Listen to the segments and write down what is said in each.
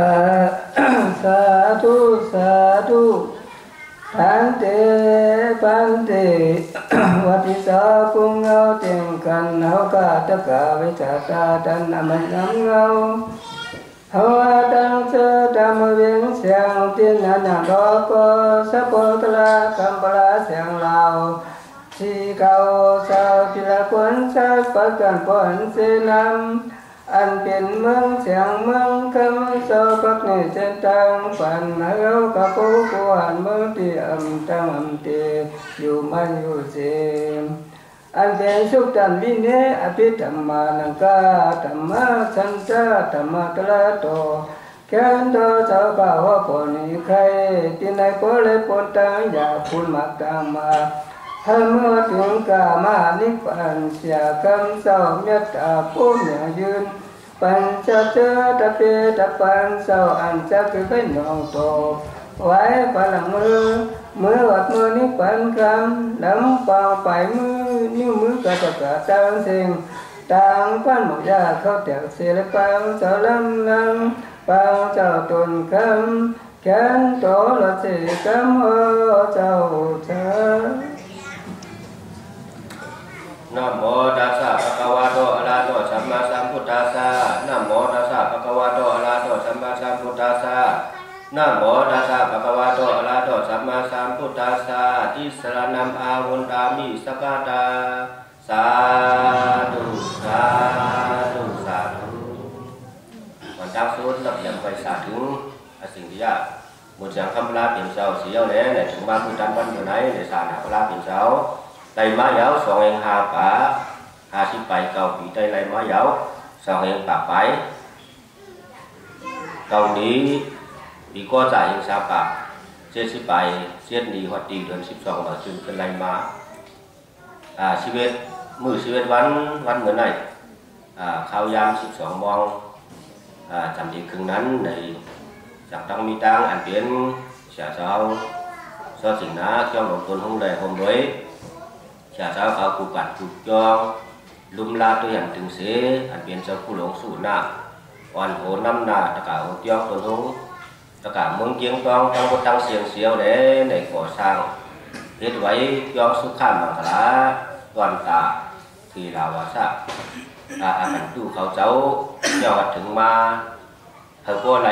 าสาธุสาธุพันเตพันเตวัติสาคุงเอาเตียงกันเฮากาตะกาวิชาตาดันอมันน้ำเงาเฮาดังเสดามเวียงเสียงตินหนาดอกก็สะโพกละกัมปลาเสียงลาวที่เก่าสาวที่ละควนชาปักกันปอนเสนำอันเป็นเมืองเสียงเมืองคำโซปักในเส้นทางฝันเฮากะปูกวนเมืองที่อำตั้งอำเตอยู่มันอยู่เสียงอันเป็นสุขตันวิเนอภิธรรมานังกาธรรมะสันตะธรรมะกละโตแค่นโตเจ้าบ่าวปนิใครที่ไหนปเลยปนตังอยากพูดมักตามมาให้เมื่อถึงกามานิพพานเสียคำเศร้าเมตตาผู้เหนือยืนปัญจเจตเปตปันเศร้าอันจะคือเป็นนองโตไว้พลังมือวัดมือนิพพานคำลำเปล่าไปมือนิ้วมือกระตกกระตังเสียงต่างพันหมกยาเข้าแตกเสียเลยปังเจ้าลำลังปังเจ้าตนคำแขนโตละเสกำเอเจ้าเธอนะโมตัสสะภะคะวะโตอะระหะโตสัมมาสัมพุทธัสสะนะโมตัสสะภะคะวะโตอะระหะโตสัมมาสัมพุทธัสสะนะโมตัสสะภะคะวะโตอะระหะโตสัมมาสัมพุทธัสสะติสรณังอาหุนตามิสัพพะตาสาธุสาธุสาธุวันจักสุดรับยังไปสาธุสิ่งที่ยากหมดอย่างคำลาเปลี่ยนเสาเสียวเนี่ยในถึงบ้านคุณจันทร์วันอยู่ไหนในสาหนาคำลาเปลี่ยนเสาไต่ม้าเหยาสองเองหาป่าหาสิไปเก่าปีไต่ไล่ม้าเหยาสองเองป่าไปเก่านี้ปีก็จ่ายเองสาป่าเจ็ดสิไปเสียดนีหัดตีเดือน12จึงเป็นไล่ม้าชีวิตมือชีวิตวันเหมือนไหนข้าวยาม12 โมงจำดีครึ่งนั้นในจากตั้งมีตังอันเปลี่ยนเสียเจ้าsoสิ่งนั้นเจ้าหลวงตนหงเลยหงด้วยเสียเจ้าเขากูกัดกูจองลุมลาตัวอย่างถึงเสียอันเปลี่ยนเจ้าผู้หลงสู่หน้าวันโหน้ำหน้าตะกาหงจองตนหงตะกาเมืองเกียงจองตั้งบนตั้งเสียงเสียวเลยในก่อสร้างเฮ็ดไว้จองสุขามมังคลาตอนตาที่ลาวาสะอันตู้เขาเจ้าเจ้าถึงมาเธอก็ไหล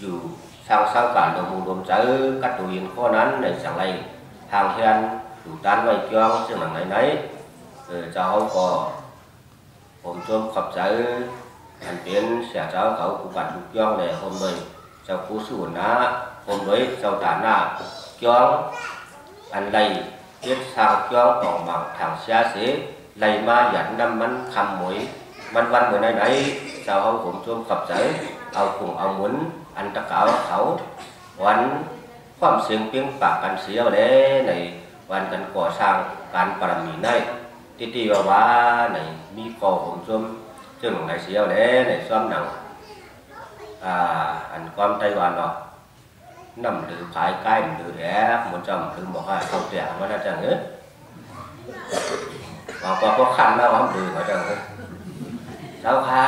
อยู่สร้างการดมใจกัดตัวยินข้อนั้นในสั่งไรทางเฮียนดูด้านไว้จองซึ่งหลังไหนเจ้าก็ผมชมขับใจอันเป็นเสียเจ้าเขากูกัดดูจองเลยผมเลยเจ้าผู้สูนนะผมเลยเจ้าตาหน้าจองอันไรเทียบสร้างจองออกมาทางเสียเสียไรมาหยันน้ำมันคำหมวยวันเหมือนไหนเจ้าเขาผมชมขับใจเอาคุงเอาหมุนอันตะกาวเขาวันความเสียงเพียงปากกันเสียวเลยในวันกันก่อสร้างการปรมีในที่ว่าในมีกอผมชมซึ่งในเสียวเลยในซ้อมหนังอันความไต้หวันเนาะนำหรือขายใกล้หรือแอบมันจำถึงบอกว่าเขาเสียมันน่าจะเงี้ยบางคนก็ขันแล้วความดื้อเขาจังเลยเจ้าค้า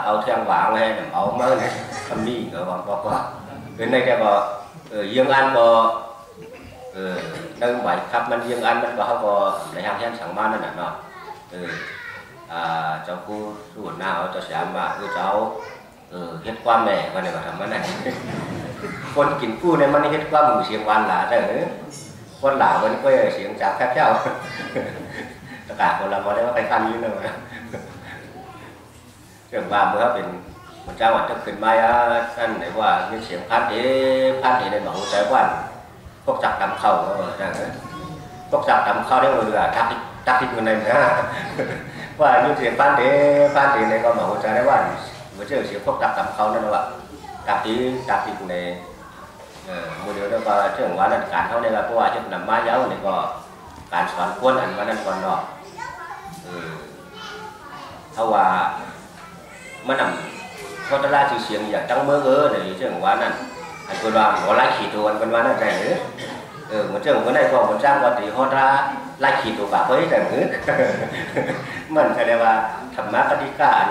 เอาเทียงหวางให้เอาเมื่อเนี่ยทำนี่ก็บอกว่าเป็นในแกบอกdương ănก็nâng bảy khắpมันdương ănมันก็เขาก็ในhàng hiện sáng banนั่นน่ะเจ้ากูส่วนหน้าเขาจะแซมว่าเจ้าเฮ็ดความแม่วันนี้ก็ทำมันไหนคนกินกู้เนี่ยมันเฮ็ดความมือเสียงวันหลาเด้อคนหลามันก็เสียงจากแคบเจ้าตะกาคนเราบอกได้ว่าใครคันยืนเลยเรื่องว่าเมื่อเป็นมันเจ้าวันจะขึ้นมาท่านไหนว่ามีเสียงพัดในหนองใจวันพวกจักดำเข่าพวกจักดำเข่าได้หมดเลยทักที่คนไหนนะว่ามีเสียงพัดในก็หนองใจได้วันเมื่อเจอเสียงพวกจักดำเข่านั่นแหละทักที่คนไหนโมเดลแล้วก็เรื่องว่านั่นการเท่านี้ละเพราะว่าจะนำมาเย้าเนี่ยก็การสอนคนอันว่านั่นก่อนเนาะถ้าว่ามันนำพอตลาดเสียงอย่างจังเมื่อในเรื่องว่านั่นอันคนว่าหัวไล่ขีดตัวกันว่านั่นใจหรือเหมือนเรื่องคนไหนก็เหมือนจ้างว่าตีหัวตาไล่ขีดตัวแบบเฮ้ยแต่หรือมันแสดงว่าธรรมะปฏิการ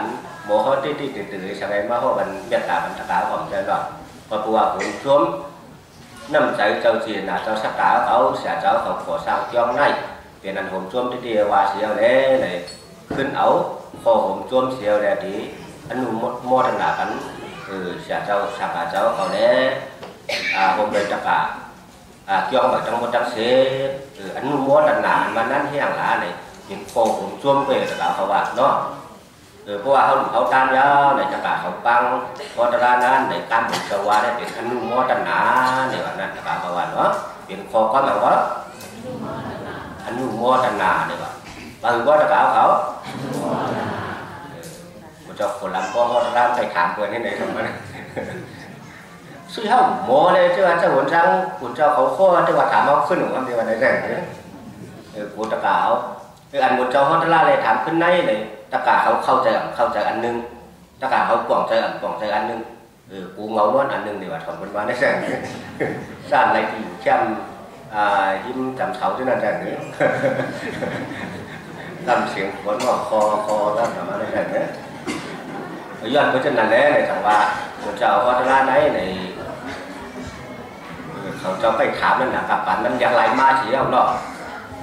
ห bố họ tí từ sáng ngày mà họ vẫn biết cả vẫn cả họ sẽ rồi và bùa cũng xuống nằm trái châu chỉ là châu sắc cáเขาsẽ châuเขาขอสร้างย่องในเป็นอันผมช่วมที่ว่าเสียวเลยเลยขึ้นเอาพอผมช่วมเสียวเลยที่อันนู้โมดหนากันเสียเจ้าสักกาเจ้าเขาเนี่ยผมเลยจักกาย่องแบบจังหวัดจังเสียอันนู้โมดหนามันนั่นที่อย่างละเนี่ยเป็นพอผมช่วมไปจักกาเขาว่าเนาะเพราะว่าเขาตามยาวในจักรเขาปังพอตรานั้นในการบุกเจ้าว่าได้เป็นอนุโมทนาในวันนั้นจักรเขาว่าเนาะเป็นคอก็หมายว่าอนุโมทนาเนี่ยว่าบางคนจักรเขาเจ้าคนลำก็พอตราไปถามเพื่อนให้ในทำไมซื้อเท่าหมอเลยเจ้าเจ้าหุ่นช่างหุ่นเจ้าเขาข้อเจ้าว่าถามเขาขึ้นหรือว่าในวันไหนได้กูจักรเขาอันหุ่นเจ้าพอตราเลยถามขึ้นในเลยตะกาเขาเข้าใจอันนึงตะกาเขากล่องใจอันนึงกูเงาล้วนอันนึงดีกว่าถอนเป็นวันได้แสงสร้างอะไรที่เข้มยิ้มจำเสาที่นั่นแสงนี้ทำเสียงฝนว่าคอแล้วทำอะไรแสงนี้ย้อนไปจนนั่นแหละในจังหวะคนเจ้าพอตลาดไหนในเขาเจ้าไปถามนั่นนะกับปันมันอย่างไรมาเสียเอาเนาะ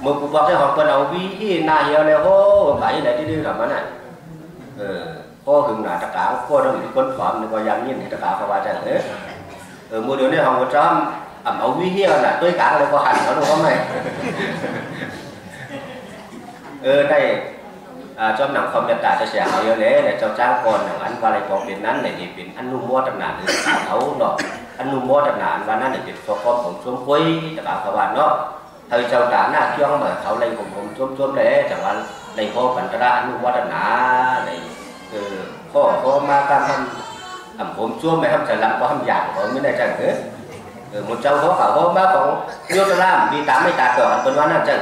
มื่อกูบอกให้หอมคนเอาวิที่นาเหี่ยวเลยโอ้ไปไหนที่ดื้อทำมันน่ะพ่อหึงหนาตะกาพ่อต้องมีคนฝอมในก็ยังยิ่งตะกาเขาว่าจะมื่อเดี๋ยวนี้หอมคนจ้ำเอาวิเหี่ยวน่ะตัวกลางเลยก็หันเขาดูว่าไม่ได้จอมหนังคอมเมนต์จะเสียเขาเยอะเลยแต่เจ้าจ้างก่อนหนังอันวาไรบอกเป็นนั้นในนี่เป็นอนุโมทนาหรือเขาเนาะอนุโมทนาวันนั้นเป็นข้อความของช่วงคุยตะกาเขาว่าเนาะthời sau trả nát cho màเขาเลยผมช่วมเลยจังว่าในข้อปัญจรานุวัฒนาในข้อมาการทำผมช่วมไม่ทำจะlàm cóทำอย่างผมไม่ได้จังmột châuเขามาของโยธราดีตามไม่ตาต่อคนว่านั่นจัง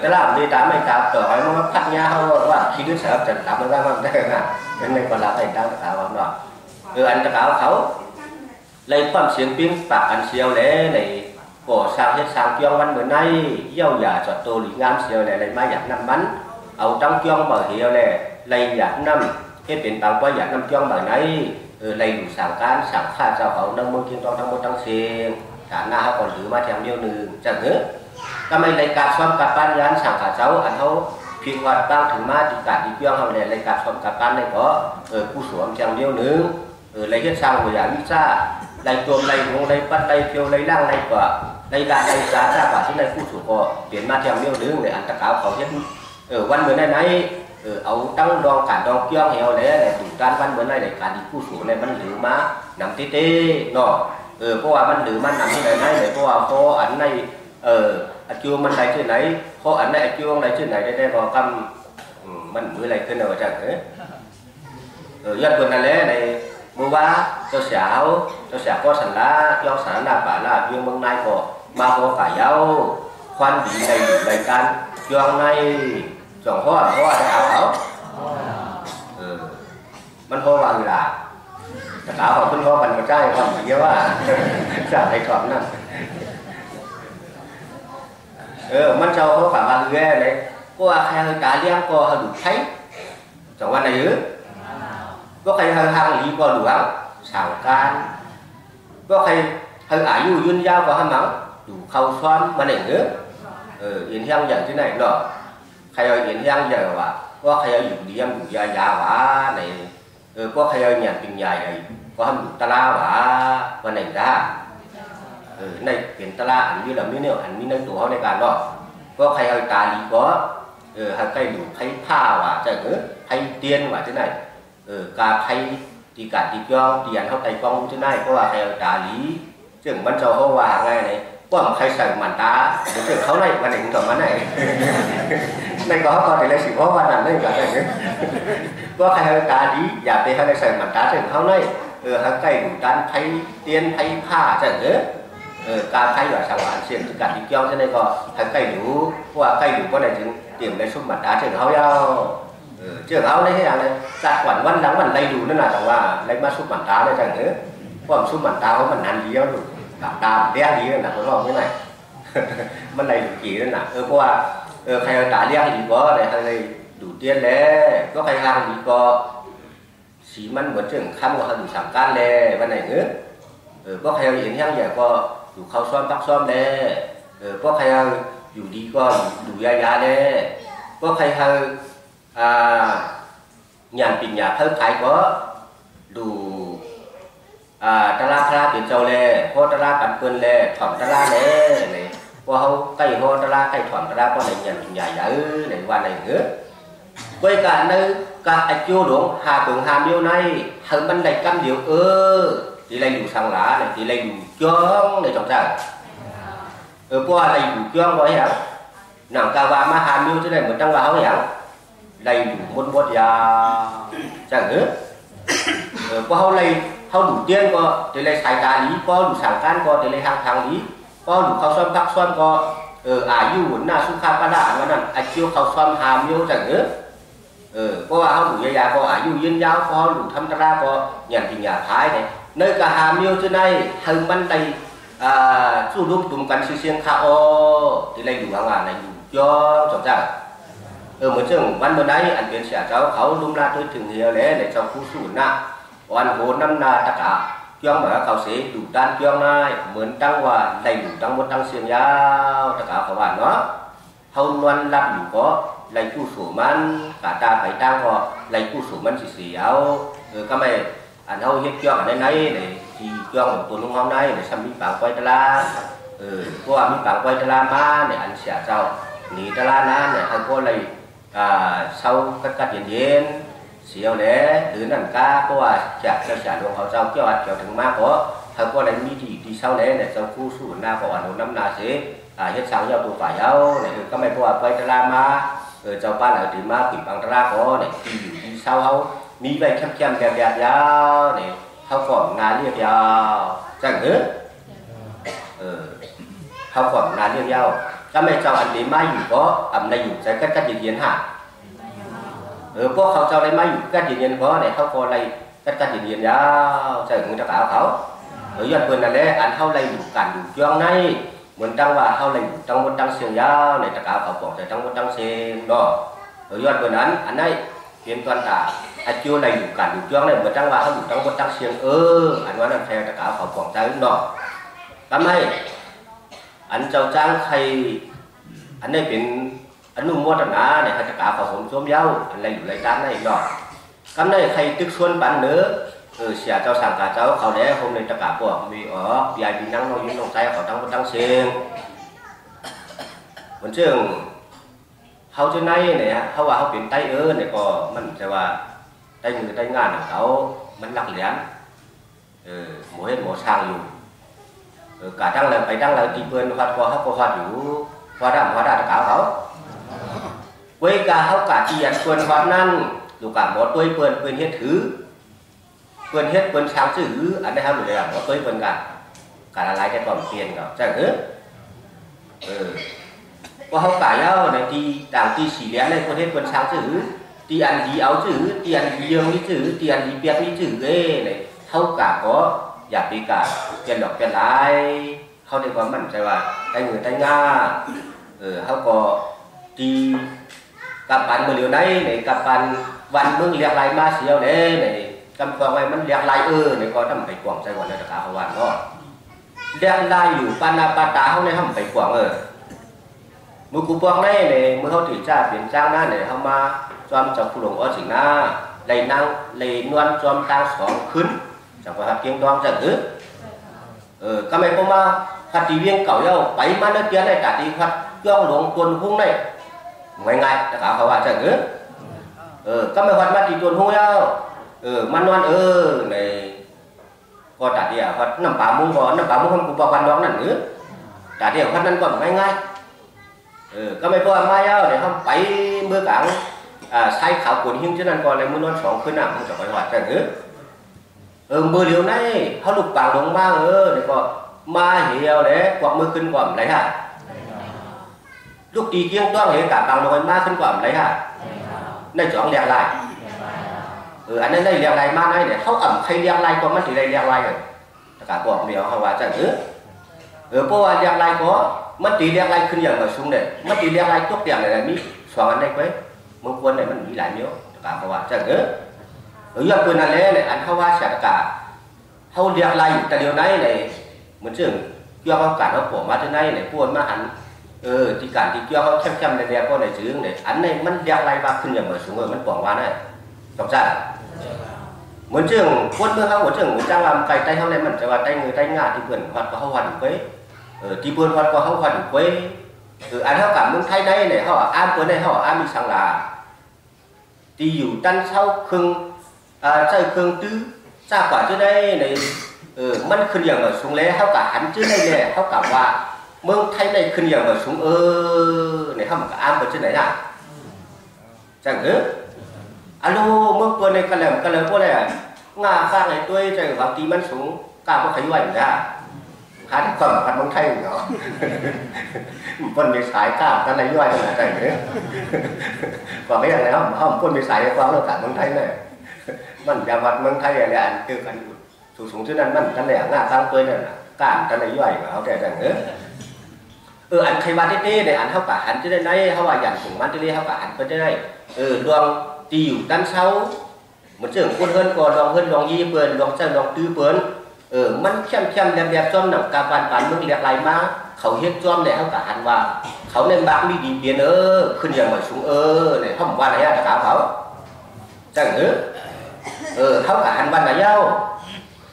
จะlàmดีตามไม่ตาต่อให้มันพัฒนาเขาว่าคิดด้วยเสาจะทำมันได้มันได้นะเป็นในคนละไปตั้งตาความหรอกอันจะเขาเลยความเสียงปิ้งปากอันเชียวเลยในก่อสร้างให้สร้างเกี่ยววันเหมือนในเยี่ยวยาจอดโตหรืองามเสียวเลยเลยมาอยากนำมันเอาตั้งเกี่ยวมาเหี่ยวเลยเลยอยากนำให้เป็นบางว่าอยากนำเกี่ยวมาในเลยอยู่สั่งการสั่งข้าเจ้าเขานำมือเกี่ยวทั้งหมดทั้งเสียงฐานหน้าเขาก่อนหรือมาแถมเดียวหนึ่งจังก็ไม่เลยการซ้อมกับปั้นยันสั่งข้าเจ้าอันเขาพิจวัดตั้งถึงมาติการที่เกี่ยวเขาเลยการซ้อมกับปั้นเลยก็ผู้สวมจังเดียวหนึ่งเลยเฮ็ดสร้างหัวอย่างวิชาได้ตัวได้วงได้ปัดได้เพียวได้ล่างได้กว่าได้การได้สาจ้ากว่าที่ได้ผู้สูงก็เปลี่ยนมาแถมเดียวหนึ่งในอันตะกาวเขาเฮ็ดวันเหมือนในเอาตั้งดองการดองเกี่ยวเหี่ยวเลยในถึงการวันเหมือนในการที่ผู้สูงในมันหรือมานำเต้เนาะเพราะว่ามันหรือมันนำที่ไหนเลยเพราะว่าพออันในจูมันได้ที่ไหนพออันในจูงได้ที่ไหนได้พอกำมันมืออะไรขึ้นเอาจังยันคนนั้นเลยในมื่อว่าเจ้าสาวก็สันละยองสันนาป่าละยองเมืองในก็มาโหฝ่ายเย้าควันดีในอยู่ในการยองในจ่องพ่อได้เอามันพ่อว่าเวลาแต่สาวของคุณพ่อมันก็ใช่ความเยอะว่าจะในถอดนั่นมันเจ้าเขาฝ่าว่าเรื่อยเลยก็ว่าใครกาเลี้ยงก็ดูใช้จังวันไหนก็ใครhàng lýก็หลวงสาวการก็ใครอายุยืนยาวกว่าห้ามั้งดูเข้าซ้อนมาไหนเนื้ออินยังอย่างที่ไหนหรอใครเอาอินยังอย่างว่าก็ใครเอาอยู่เลี้ยงอยู่ยาว่าไหนก็ใครเอาเนี่ยเป็นใหญ่ก็ทำตลาว่าวันไหนได้ในเป็นตลาอันนี้เราไม่เนี่ยอันนี้ในตัวเขาในการหรอกก็ใครเอาตาลีก็ใครอยู่ใครผ้าว่าจะใครเตียนว่าที่ไหนการใครตีการตีจ้องตีอันเขาไต่กองที่ไหนเพราะว่าใครตาลีจึงมันเจ้าเขาว่าไงเนี่ยว่าใครใส่หมันตาเดี๋ยวเขาในวันไหนต่อมาไหนในก็เขาแต่ละสิ่งเพราะวันนั้นได้แบบนี้ก็ใครตาลีอยากไปเขาในใส่หมันตาถึงเขาในเขาใกล้ดูการใครเตียนใครผ้าจะการใครว่าสว่างเสียงตีการตีจ้องที่ไหนก็เขาใกล้ดูว่าใกล้ดูก็ได้ถึงเตรียมในซุ้มหมันตาถึงเขาเย้าchưa áo đấy thế nào này đặt quản văn đắng quản đầy đủ nữa là chẳng qua lấy ma súp bản tá này chẳng thế còn súp bản tá có mình ăn gì đâu cả đàm đen gì là có lòng thế này mình đầy đủ chỉ nữa là qua khai tá đen gì có để hay đây đủ tiền lẽ có khai hàng thì có xí mắn vẫn trường khăm của họ đủ sẵn can lẽ bên này nữa có khai yến hàng vậy có đủ khâu xoăm bắc xoăm lẽ có khai dù đi có đủ gia lẽ có khai nhàn tình nhà thơ thái có đủ tara tara tiền châu lẽ có tara cắn cơn lẽ thỏm tara lẽ này có hậu cây ho tara cây thỏm tara có này nhàn tình nhà giả này qua này nữa quay cả nơi cả ai chưa đúng hà cường hàm yêu này hơn bên này cam điều thì lấy đủ sang lá này thì lấy đủ chướng để trồng ra qua lấy đủ chướng vậy hả nàng cà và mà hàm yêu thế này một trong vào hả lấy đủ môn bột ya chẳng nữa qua hậu lấy hậu đủ tiền có thì lấy xài cá lý có đủ sản can có thì lấy hàng thang lý có đủ khâu xoăm tắc xoăm có yêu muốn là su kha pa đạn mà nè ai chưa khâu xoăm hàm yêu chẳng nữa có họ đủ gia có dù yên giáo có đủ thăm ra có nhận thì nhà thái này nơi cả hàm yêu trên này hơn ban đây chú đúng tụm cắn sự xiên khao thì lấy đủ hàng ngàn này đủ cho chọn ra một trường ban bên đấy anh biến sẽ cháuเขาđúng là tôi thường hiểu lẽ để trong khu sủn nè còn hồ năm là tất cả chương màเขาsẽ đủ đan chương này mượn tăng và đầy đủ tăng một tăng xiên giáo tất cả các bạn nó hôn loan làm đủ có lấy cú sổ man cả ta phải tăng họ lấy cú sổ man chỉ áo các mày anh hầu hết cho ở đây này để thì cho một tuần hôm nay để xem mi bảng quay la qua mi bảng quay la ma để anh sẽ cho ní la na để thằng cô lấy sau các tiền điên xíu lẽ đứa nằm ca có chả cho trả luôn họ sau cho anh cho thằng ma có thằng cô đánh mi thì sau đấy để trong khu sổ na của anh năm na sẽ hết sáng nhau tụ phải nhau để các mày qua quay la ma cho ba là thì ma quỷ bằng ra có để đi sau hậu mi vậy kem kem đẹp đẹp nhau để hậu phẩm là liệt nhau chẳng nữa hậu phẩm là liệt nhau các mày cho anh đến mai dù có ẩm này dù sẽ cắt gì hiến hả có hậu cho đây mai dù cắt gì hiến có để hậu có này cắt gì hiến nhau chẳng nữa cho cảเขาở dân vườn là đấy anh hậu này đủ cản đủ choang này muốn tăng và hậu này trong một tăng xiên nhau này tất cả họ bỏ tại trong một tăng xiên đó ở dân vườn anh này hiện toàn cả anh chưa này đủ cả đủ choang này một tăng và hậu đủ trong một tăng xiên anh nói là theo tất cả họ bỏ tại đó cảm ơn anh cháu trang thầy anh nàyเป็นanh nuôi mua trần á này tất cả họ không xuống nhau anh lấy đủ lấy tán này đó cái này thầy tức xuân bán nữa sẽ cho sản cả cháuเขาđấy hôm nay tất cả của mình ở vài bị năng nói những đồng tay họ trong một tăng xiên vẫn trườngเขาtrên này nàyเขาว่าเขาเป็นไตเนี่ยก็มันจะว่าไตมือไตงานของเขามันหลักเหรียญหมูเห็ดหมูสร้างอยู่cảตั้งเลยไปตั้งเลยตีเปื่อนวัดก็เขาก็วัดอยู่วัดดาตะกาวเขาเว้ยกาเขากะตีอันเปื่อนวัดนั่นดูกะหมดเปื่อนเปื่อนเฮ็ดถือเปื่อนเฮ็ดเปื่อนช้างถืออันได้เขาหมดเลยหมดเปื่อนกันกะอะไรจะก่อนเปลี่ยนเขาใช่หรือว่าเขากะแล้วในตีต่างตีสีเหลี่ยมในคนเฮ็ดเปื่อนช้างถือตีอันดีเอาถือตีอันดีเยี่ยมนี่ถือตีอันดีเปียกนี่ถือเนี่ยเขากะก็อยากปีกาเป็นดอกเป็นลายเขาได้ความมั่นใจว่าได้เงินได้ง่าเขาก็ตีกับปันมือเดียวไหนในกับปันวันมึงเรียกลายมาเสียวเนี่ยในกำกองไว้มันเรียกลายในก็ทำไปกว่างใจวันในตะกาเขาวันก็เรียกลายอยู่ปานาปาตาเขาในทำไปกว่างมือกูปองในมือเขาถือจ้าเปลี่ยนจ้างหน้าในเขามาจอมจับผู้หลงอ้อสิงหน้าเลยนั่งเลยนวลจอมตั้งสองขึ้นchẳng phải hạt kiêng đoan chẳng ứ các mày có mà hạt tí viên cẩu nhau bảy má nước kia này cả tí hạt cho luồng tuần hung này ngày ngày tất cả họ chẳng ứ các mày hạt má tí tuần hung nhau man loan này có trả tiền hạt nằm bám mông có nằm bám mông không cũng vào quan đoán nè ứ trả tiền hạt năn còn ngay ngay các mày có mai nhau để không bảy mưa cảng sai khảo cuốn hiên chứ năn còn này mưa loan sóng khơi nặng không chẳng phải hạt chẳng ứ mưa liều nàyเขาlục bảng đồng ba để có ma hiểu đấy quạt mưaขึ้นquạt lấy hả lúc đi kiêng toang lấy cả bảng đồng maขึ้นquạt lấy hả này chọn lẹo lại anh ấy đây lẹo lại ma này đểเขาẩm khay lẹo lại còn mất thì đây lẹo lại rồi cả quạt mèo họว่าchẳng ứเพราะว่าlẹo lại có mất tí lẹo lạiขึ้นอย่างmà xuống này mất tí lẹo lại tốt đẹp này là mi xoàng anh đây quấy เมืองควรเนี่ยมันมีหลายเมี้ยวตะกาเพราะว่าจังหรืออย่างปืนนั่นแหละเนี่ยอันเขาว่าตะกาเขาเรียกอะไรแต่เดียวนั้นเลยเหมือนเช่นเกี่ยวกับการเขาปวดมาที่ไหนเนี่ยปวดมาอันที่การที่เกี่ยวเขาเข้มๆในแนวก็ในชื่อเนี่ยอันนี้มันเรียกอะไรมาขึ้นอย่างเหมือนสูงเลยมันปวดว่าเนี่ยต้องใช่เหมือนเช่นคนเมื่อเขาเหมือนเช่นเหมือนจ้างว่าไก่ไต้เขาเนี่ยมันจะว่าไต้เงยไต้งาที่เพื่อนวัดก็เขาวัดอยู่เว้ยที่เพื่อนวัดก็เขาวัดอยู่เว้ยอันเขากับเมืองไทยได้เนี่ยเขาอ้ามเพื่อนได้เขาอ้ามมีสังลาที่อยู่ตั้งเช่าครึ่งใช่ครึ่งตื้อทราบกว่าที่ได้ในมันขึ้นอย่างเหมือนสูงเลยเขากับหันชื่อได้เลยเขากับว่าเมืองไทยได้ขึ้นอย่างเหมือนสูงเนี่ยเขากับอ้ามเพื่อนที่ไหนน่ะจังอันนู้เมื่อตัวในกระแหลมพวกอะไรงาข้างในตัวใจบางทีมันสูงกล้าพวกขย่อยได้หาที่ความพันบางไทยเนาะคนมีสายกล้ากันในย่อยขนาดไหนเนี่ยกว่าไม่อย่างไรเขาคนมีสายในความเราต่างบางไทยเลยมันยาวัดเมืองไทยอะไรอันคือกันสูงที่นั่นมันกันแหลงงาข้างตัวนั่นกล้ากันในย่อยเขาแต่อย่างนี้อันใครว่าที่นี่เนี่ยอันเขากะหันจะได้ไหนเขาว่าอย่างสูงมันจะเรียกเขากะหันไปได้ดวงตีอยู่ด้านเช้าเหมือนเจ้าคนเฮิร์นก่อนลองเฮิร์นลองยี่เปิลลองเจ้าลองตื้อเปิลมันเข้มแหลมจอมหนังกาบานมึงเรียกไรมาเขาเฮ็ดจอมเนี่ยเขากะหันว่าเขาเล่นบางมีดีเปลี่ยนขึ้นอย่างเหมือนสูงเนี่ยเขาบอกว่าอะไรอะแต่เขาจังเขากะหันวันไหนเย้า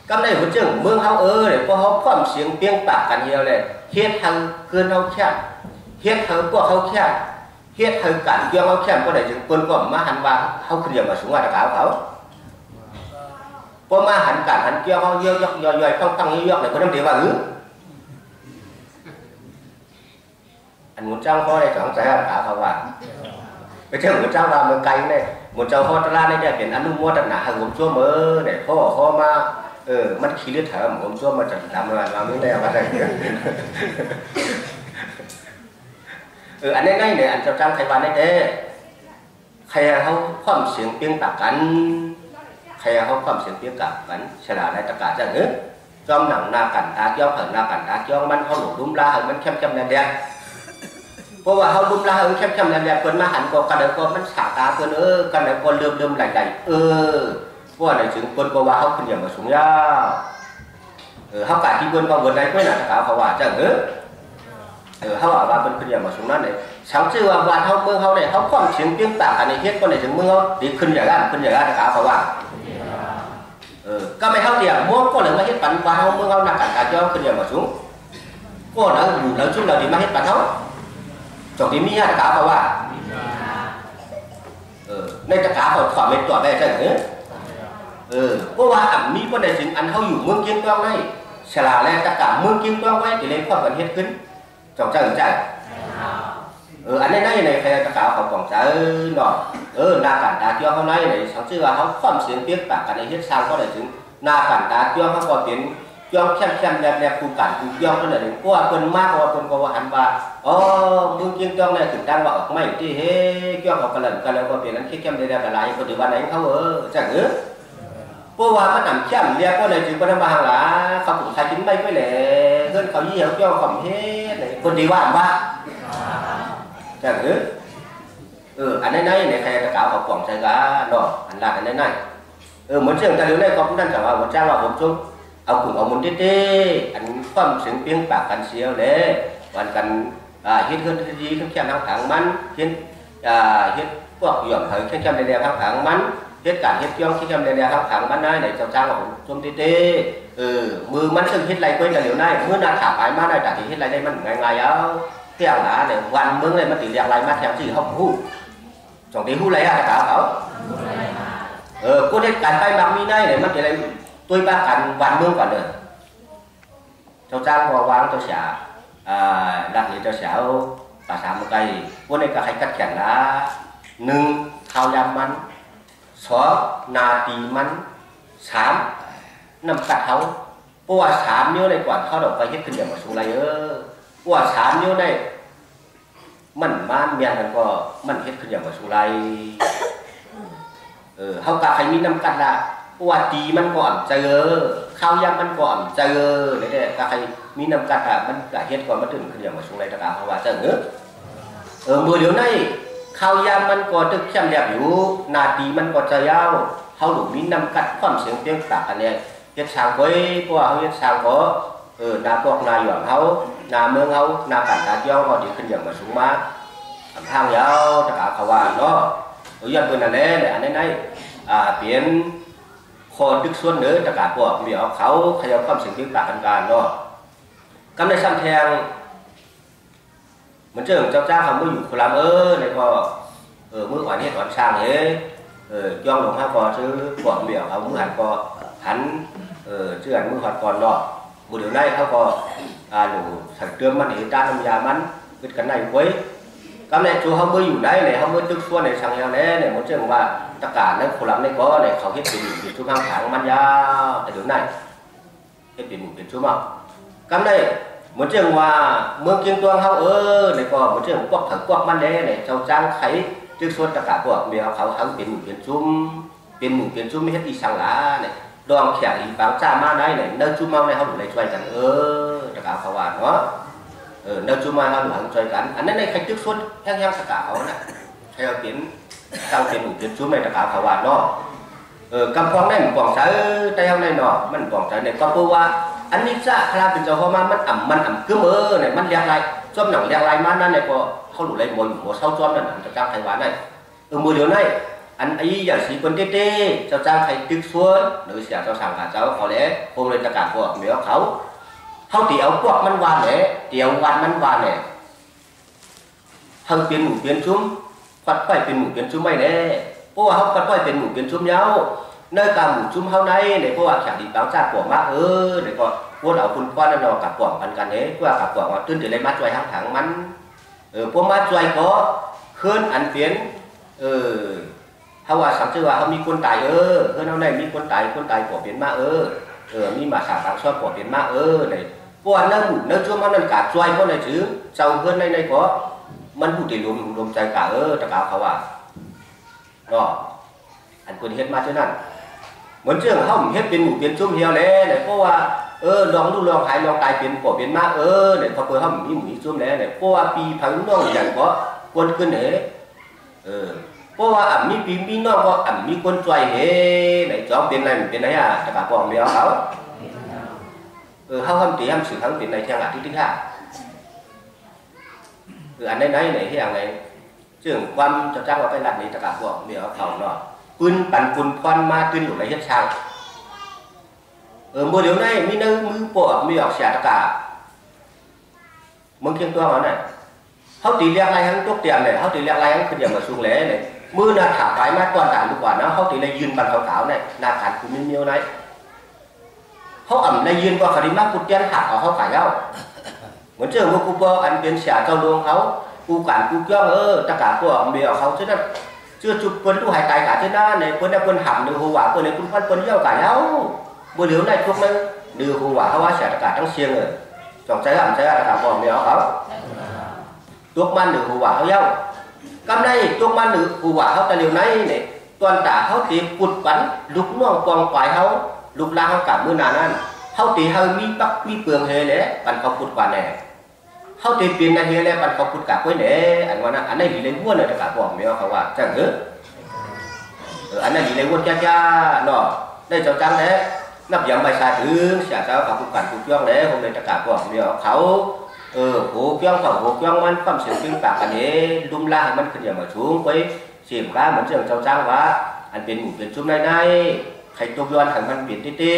ก็ได้เหมือนเจ้าเมืองเขาเนี่ยพอเขาพร้อมเสียงเปียงปากกันเดียวเลยเฮ็ดทางเกินเขาแค่เฮ็ดทางพวกเขาแค่เฮ็ดให้การเกี่ยวเขาแค่ก็ได้จึงเปิ้นก็มาหันว่าเขาขึ้นอย่างมาสูงว่าตะกาเขาพอมาหันการหันเกี่ยวเขาเยอะย่อยๆตั้งเยอะๆเลยเพิ่นนำเดียวว่าอันหมุนเจ้าเขาได้สองใจตะกาเขาว่าไปเจ้าหมุนเจ้าว่าเมืองไกลเนี่ยหมุนเจ้าฮอดตลาดเนี่ยเป็นอนุโมทนาให้ผมชั่วมื้อเนี่ยพ่อมามันขี้เลือดแถมผมชั่วมาจัดทำอะไรมาไม่ได้ว่าได้อันนี้เนี่ยอันเจ้าจ้างใครวันได้เด้ใครเขาความเสียงเปียงปากกันใครเขาความเสียงเปียงปากกันฉลาดในตะกาจังจอมหนังนากันตาเกี้ยวเหินนากันตาเกี้ยวมันเขาหลุดดุมลาเหินมันเข้มแดงเพราะว่าเขาดุมลาเหินเข้มแดงเพิ่นมาหันก็กันเลยก็มันสาตาเพิ่นกันเลยก็เริ่มไหลเพราะว่าในถึงเพิ่นก็ว่าเขาขึ้นอย่างมาสูงยาวเขากะที่เพิ่นก็เพิ่นได้เพิ่นน่ะตะกาเขาว่าจังเขาบอกว่าเป็นขึ้นอย่างมาสูงนั่นเลยสังเกตว่าวันเขาเมื่อเขาเนี่ยเขาความเสียงเปียงปากอันนี้เฮ็ดก็ในถึงเมื่อเขาดีขึ้นอย่างนั้นนะครับเขาว่าก็ไม่เขาเดียวม้วนก็เลยมาเฮ็ดปันวันเขาเมื่อเขาหนักการย่อขึ้นอย่างมาสูงก็แล้วอยู่แล้วช่วงเราดีมาเฮ็ดปันเขาจบดีมีนะครับเขาว่าในตะกาเขาถอดเม็ดตัวได้ใช่ไหมเพราะว่าอันนี้ก็ในถึงอันเขาอยู่เมืองเกียงต้องได้ฉลาดแล้วตะกาเมืองเกียงต้องไว้ที่เล่นความกันเฮ็ดขึ้นจงใจอันนี้ในใครตะกาเขาของใจหน่อยนาการตาเกี่ยวเขาในสังเกตว่าเขาความเสียงเปียกปากกันในเฮ็ดสร้างก็ได้ถึงนาการตาเกี่ยวเขาก็เป็นเกี่ยวเข้มแหลมคูกันคูเกี่ยวก็ได้ถึงเพราะว่าคนมากกว่าคนก็ว่าหันว่ามึงเกี่ยงต้องเนี่ยถึงดังว่าออกไม่ที่เฮ้เกี่ยวเขากันแล้วก็เป็นนั้นเข้มแหลมอะไรก็ถือว่าไหนเขาจังเพราะว่ามันนำเข้มเรียกก็เลยถึงคนมาหาหลาเขาถึงใช้จิ้มไม่ไปเลยเพื่อนเขายี่ห้อเกี่ยวของเฮ็ดคนดีว่าจังอันนี้ในใครตะกาเขาปล่องใจกันเนาะอันละอันนี้เหมือนเชื่อแต่เดี๋ยวนี้เขาพูดนั่นแต่ว่าวันจ้างว่าผมช่วงเอากลุ่มเอามุนเต้อันความเสียงเปียงปากกันเสียวเลยวันกันเฮ็ดขึ้นดีขึ้นแค่ทางถังมันเฮ็ดพวกหย่อมเหินแค่ในแนวทางถังมันเฮ็ดการเฮ็ดย่องที่ทำในแนวทางถังมันได้ในเจ้าจ้างว่าผมช่วงเต้มือมันซึ่งเฮ็ดไรก็จะเหลียวได้เมื่อนาขาไปมาได้แต่ที่เฮ็ดไรได้มันง่ายๆเอาเที่ยงหลาเนี่ยวันเมื่อไรมันติดเรียกไรมาแถมที่เขาหูสองตีหูไรอะครับเขาก็ได้การไปบางมีได้เนี่ยมันจะอะไรตัวบ้ากันวันเมื่อก่อนเลยเจ้าจ้างวางเจ้าเสียดักเนี่ยเจ้าเสียภาษาเมืองไทยพวกนี้ก็ให้กัดแข่งละหนึ่งข้าวยำมันสองนาตีมันสามน้ำกัดเขาเพราะว่าสามนิ้วในก่อนเขาดอกไปเฮ็ดขึ้นอย่างมาสูงไรเพราะว่าสามนิ้วในมันบ้านเมียกันก็มันเฮ็ดขึ้นอย่างมาสูงไรเขากะใครมีน้ำกัดละเพราะว่าตีมันก่อนเจอข้าวยำมันก่อนเจอเนี่ยกะใครมีน้ำกัดมันกะเฮ็ดก่อนมาถึงขึ้นอย่างมาสูงไรตะกาเพราะว่าเจอมือเดี๋ยวนี้ ข้าวยามมันก็ตึกเข้มแหลมอยู่นาทีมันก็จะยาวเขาหลุมมีนำกัดความเสียงเพียงปากอันนี้เฮ็ดช่างไว้เพราะว่าเขาเฮ็ดช่างก็นาพวกนายหลวงเขานาเมืองเขานาการตาเจ้าก็ดีขึ้นอย่างมาสูงมากทางยาวตะกาขวานเนาะยันเป็นอันนี้เนี่ยอันนี้เปลี่ยนคนดึกส่วนเนื้อตะกาพวกมีเอาเขาขยับความเสียงเพียงปากกันเนาะกำในซ้ำแทงมันเจอเจ้าจ้าเขาเมื่ออยู่โคราชเนี่ยก็เมื่อวันนี้ตอนช่างย่องลงห้าก็ซื้อปวดเบี่ยวเขาเมื่อหันก็หันเชื่อเมื่อหันก่อนเนาะบุเดี๋ยวนี้เขาก็หนูถังเติมมันเห็นด้านน้ำยามันเป็นกันไหนไว้กำในจูเขาเมื่ออยู่ได้เนี่ยเขาเมื่อตึกส่วนในช่างยาเนี่ยมันเจอว่าตะการในโคราชเนี่ยก็เนี่ยเขาเฮ็ดเป็นชุ่มหางมันยาวแต่เดี๋ยวนี้เฮ็ดเป็นชุ่มกำในมันเชื่อว่าเมืองเกียงตัวเขาในก็มันเชื่อพวกถังพวกมันเนี่ยเจ้าจ้างไข่จึงส่วนตะกาพวกเมียเขาเป็นชุ่มไม่ใช่ตีสังหลาเนี่ยดองแขกอีบางจ้ามาได้เนี่ยเนื้อชุ่มมาในเขาหลุดเลยช่วยกันตะกาเขาว่าเนาะเนื้อชุ่มมาเขาหลุดช่วยกันอันนั้นในใครจึงส่วนแห้งตะกาเขาเนี่ยใครเอาเป็นตั้งเป็นชุ่มในตะกาเขาว่าเนาะกำพองได้มันกองใช้ใจเขาในเนาะมันกองใช้ในก็เพราะว่าอันนี้จ้าคลาเป็นเจ้าพ่อมามันอ่ำคือเนี่ยมันเรียกไรจอมหนังเรียกไรมันนั่นเนี่ยก็เขาหลุดเลยหมดเศร้าจอมนั่นจะจ้างไทยหวานได้มือเดียวนี่อันไอ้อย่างสีคนเต้เจ้าจ้างไทยตึกส่วนหรือเสียเจ้าสั่งหาเจ้าเขาแล้วคงเลยจะการพวกเมียเขาตีเอาพวกมันวานเนี่ยเตียววันมันวานเนี่ยทั้งเป็นหมู่เป็นชุ่มปัดไปเป็นหมู่เป็นชุ่มไม่แน่เพราะว่าเขาปัดไปเป็นหมู่เป็นชุ่มเย้าnơi cả mù chung hao này để cô chẳng đi báo ra của má để có cô đạo phun quan nó cả quảng phầnกันđấy qua cả quảng tuyên từ lấy mát choai hàng tháng mắn cô mát choai có hơn ăn phiến hao sáng chưa hao mi quân tài hơn hao này mi quân tài của phiến má mi mà xả sáng so của phiến má này cô ăn nơi chung hao này cả choai có này chứ sau hơn này cóมันผู้ที่รวมใจกะตะกาเขาว่าเนาะอันคนเฮ็ดมาเท่านั้นเหมือนเชื่อเขาเฮ็ดเป็นหมู่เป็นชุ่มเฮียวเลยเนี่ยเพราะว่าลองดูลองหายลองตายเป็นปอเป็นมาเนี่ยพอเปิดเขามีหมู่ชุ่มแล้วเนี่ยเพราะว่าปีพังน้องอย่างก็คนขึ้นเนี่ยเพราะว่ามีปีมีน้องก็มีคนช่วยเนี่ยจอมเป็นอะไรเป็นอะไรตะกาปองเดียวเขาเขาทำตีทำสื่อทั้งเป็นในทางอาทิตย์ที่ห้าอันไหนเนี่ยที่อย่างไรเชื่อความจะจ้างว่าไปรัดนี้ตะกาปองเดียวเขาเนาะปืนปั่นปุ่นควันมาตื่นอยู่ในเฮ็ดช่างโมเดลnàyมีnơiมือปอมีออกเสียตะกามึงเคียงตัวมันน่ะเขาตีเรียกอะไรทั้งทุกเตียงเนี่ยเขาตีเรียกอะไรทั้งคืออย่างมาสูงแหล่เนี่ยมือหน้าถาไปมาตอนด่านลูกกว่านะเขาตีในยืนบันขาวๆเนี่ยหน้าขันคุณมิ้วๆnàyเขาในยืนก็คดีมากกุดเตียนหักเอาเขาขายเอาเหมือนเจอพวกกูก็อันเป็นเสียเจ้าดวงเขากูกันกูย่องตะกาพวกมีออกเขาฉะนั้นchưa chụp quân tu hải tài cả trên đó này quân đã quân hầm được hồ quả quân này quân phát quân giao cả nhau bữa liều này thuốc này đưa hồ quả hoa sẽ cả trong xiềng rồi trong trái hầm trái cả còn mèoเขาthuốc man được hồ quả nhau cam này thuốc man được hồ quảเขาแต่liều này này toàn cảเขาตีกุดปันลุกน้องกองปลายเขาลุกลาเขากลับมือนานนั้นเขาตีเขามีปักมีเปลืองเฮเลยปันเขากุดกว่าแน่เขาตีเปลี่ยนในเฮเลยปันเขากุดกับไว้เน่อันว่านะอันนี้ดีเลยวัวเลยกับบอกเมียเขาว่าจังอันนั้นดีเลยวัวจ้าเนาะได้เจ้าจังเลยนับยำใบชาถึงเสียเจ้าเขากุดกันกุดย่องเลยผมเลยกับบอกเมียเขาโหย่องเขาโหย่องมันความเสียงตึงปากอันนี้ลุ่มล่างมันขึ้นอย่างมาสูงไปเสียงก้าเหมือนเจ้าจังว่าอันเป็นหมู่เป็นชุ่มในใครตัวย้อนหันมันเปลี่ยนเต้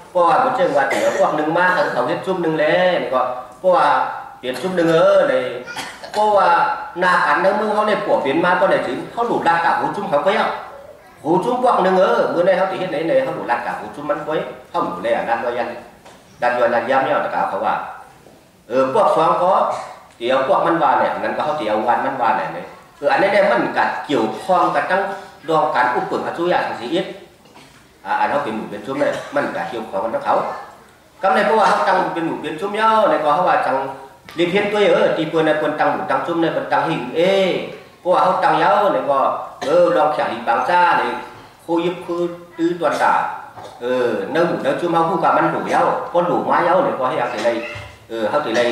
เพราะว่าเหมือนเจ้าว่าแต่พวกหนึ่งมาเขาเฮ็ดชุ่มหนึ่งแล้วก็เพราะว่าเปลี่ยนชุ่มหนึ่งเลยเพราะว่านากันในมือเขาในปวดเปลี่ยนมาก็ได้ถึงเขาหลุดลากกับหูชุ่มเขาก็ยังหูชุ่มพวกหนึ่งเมื่อในเขาตีเห็นไหนเขาหลุดลากกับหูชุ่มมันก็เขาหลุดเลยดันย้อนย้ำเนี่ยตะกาเขาว่าพวกสองก็เตี๋ยวพวกมันวานเนี่ยงั้นก็เขาเตี๋ยววันมันวานเนี่ยอันนี้เนี่ยมันกัดเกี่ยวข้องกับตั้งดองการอุปถัมภ์อาจุยาสีอิฐอันเขาเป็นหมู่เป็นชุ่มเลยมันกัดเกี่ยวข้องกับเขาก็ในเพราะว่าเขาตั้งเป็นหมู่เป็นชุ่มเย้าในก็เขาว่าจังเรียนเพี้ยนตัวตีปืนในคนตั้งหมู่ตั้งชุ่มในคนตั้งหิ่งเพราะว่าเขาตั้งเย้าในก็ลองแข่งอีบางจ้าในโคยิบคือตื้อตัวตาเนื้อหมู่เนื้อชุ่มเขาคู่กับมันหนูเย้าก้นหนูไม้เย้าในก็ให้เอาแต่เลยเขาแต่เลย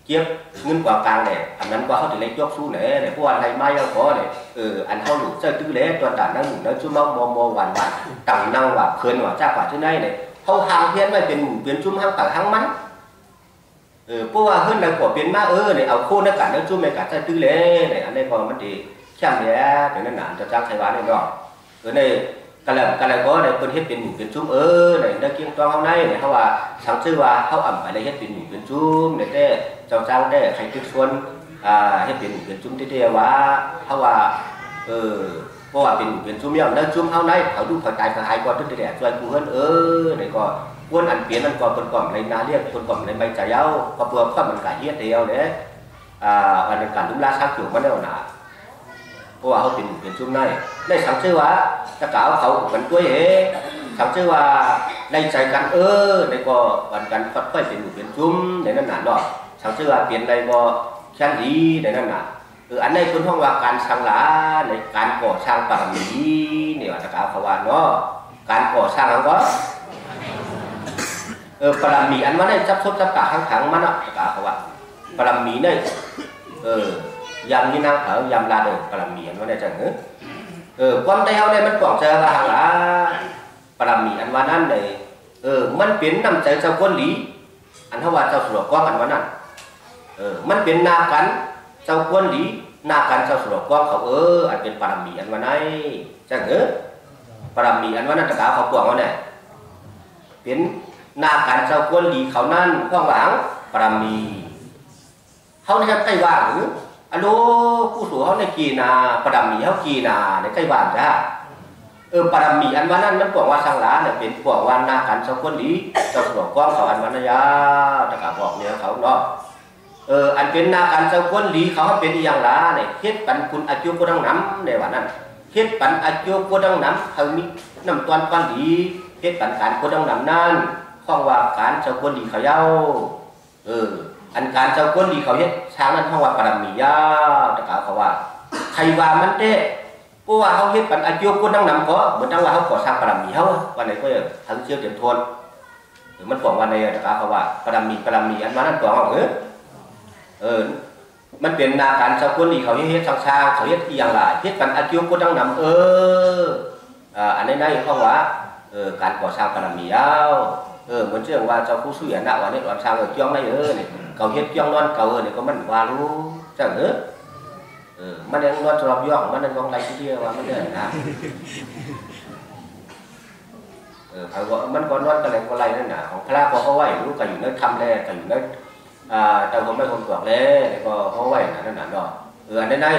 เก็บเงินกว่ากลางเนี่ยอันนั้นก็เขาถึงเลยยกสู้เนี่ยพวกอะไรไม่เอาขอเนี่ยอันเขาหลุดเจอตื้อเลยตัวด่านนั่งหนุนแล้วชุ่มมอวันต่างนั่งว่าเพลินว่าจ้ากว่าชื่อไหนเนี่ยเขาหางเพี้ยนไม่เป็นชุ่มหางต่างหางมันเพราะว่าขึ้นในกว่าเป็นมาเนี่ยเอาโค่นในการนั่งชุ่มในการเจอตื้อเลยเนี่ยอันนี้ก็มันดีแค่นี้เดี๋ยวนั้นหนานจะจ้างไทยวานเนี่ยเนาะในกันแล้วก็ในคนเฮ็ดเป็นชุ่มเนี่ยได้เกี่ยงตัวเขาในเนี่ยเขาว่าสังชื่อว่าเขาอ่ำอะไรเฮ็ดเป็นชุ่มเนี่ยแต่เจ้าจ้างได้ใครติดส่วนเฮ็ดเป็นชุ่มที่เดียวว่าเขาว่าเพราะว่าเป็นชุ่มอย่างนั้นชุ่มเขาในเขาดูเขาใจเขาหายก่อนทุกทีแหละช่วยกูเฮิรนเนี่ยก็วนอันเปลี่ยนมันก่อนคนก่อนในนาเรียกคนก่อนในใบจ่ายเย้าก็เพื่อข้อมันกายเฮ็ดเดียวเนี่ยอันในการดุมลาชักอยู่มันได้หนาเพราะว่าเขาเป็นชุ่มในสังชื่อว่าจะกล่าวเขากันด้วยสังชื่อว่าในใจกันในก็วันกันค่อยเป็นชุ่มในนั้นหนาเนาะสังชื่อว่าเปลี่ยนในก็แค่ดีในนั้นหนาอันในคนห้องว่าการสร้างหลาในการก่อสร้างปรมีเนี่ยจะกล่าวเขาว่าเนาะการก่อสร้างเขาก็ปรมีอันว่าในจับทบจับตาขังมันเนาะจะกล่าวเขาว่าปรมีเนี่ยยำนี่นั่งเขายำลาเดินปรมีอันว่าในจังความใจเขาเนี่ยมันกล่องใจว่าหาปรมีอันว่านั่นเลยมันเป็นน้ำใจเจ้าคนหลีอันเท่าว่าเจ้าสุรกว้างอันว่านั่นมันเป็นนากันเจ้าคนหลีนากันเจ้าสุรกว้างเขาอันเป็นปรมีอันว่าไหนจังปรมีอันว่านั่นตะกาเขากว้างว่าเนี่ยเป็นนากันเจ้าคนหลีเขานั่นข้างหลังปรมีเขาเนี่ยใกล้ว่างอันโลผู้สูงเขาในกีนาปรมีเขากีนาในใกล้บ้านจ้าปรมีอันว่านั้นมันบอกว่าสังหลาเนี่ยเป็นบอกว่านากันสักคนนี้เจ้าบอกก้องเขาอันวันนยาตะกาบอกเนี่ยเขาเนาะอันเป็นนากันสักคนนี้เขาเป็นอย่างละเนี่ยเฮ็ดปันคุณอายุก็ดังน้ำในวันนั้นเฮ็ดปันอายุก็ดังน้ำเขามีน้ำตอนปันดีเฮ็ดปันการก็ดังน้ำนั่นข้องว่าการสักคนนี้เขาเย้าอันการเจ้าก้นดีเขาเฮ็ดช้างนั้นเขาว่าปรมียาตะกาเขาว่าใครว่ามันเด้เพราะว่าเขาเฮ็ดปันอายุก้นนั่งนำก็เหมือนตั้งว่าเขาก่อสร้างปรมีเขาวันไหนก็ทั้งเชี่ยวเต็มทนมันบอกวันไหนตะกาเขาว่าปรมีอันว่านั่นตัวเขามันเป็นนาการเจ้าก้นดีเขาเฮ็ดช้างเขาเฮ็ดอย่างไรเฮ็ดปันอายุก้นนั่งนำอันนี้ได้เขาว่าการก่อสร้างปรมียาเหมือนเรื่องว่าเจ้าผู้ช่วยนะวันนี้วันช้างเกี่ยงได้เนี่ยเขาเฮ็ดเกี่ยงนอนเขาเนี่ยก็มันว่ารู้จังมันยังนอนสลบย่องมันยังกองไรที่เดียวว่ามันเนี่ยนะเขาก็มันก็นอนกันอะไรก็ไรนั่นน่ะของพระเขาไหวรู้กันอยู่ในทำแร่กันอยู่ในแต่ผมไม่คนตรวจแล้วก็เขาไหวนั่นน่ะเนาะอันนั้น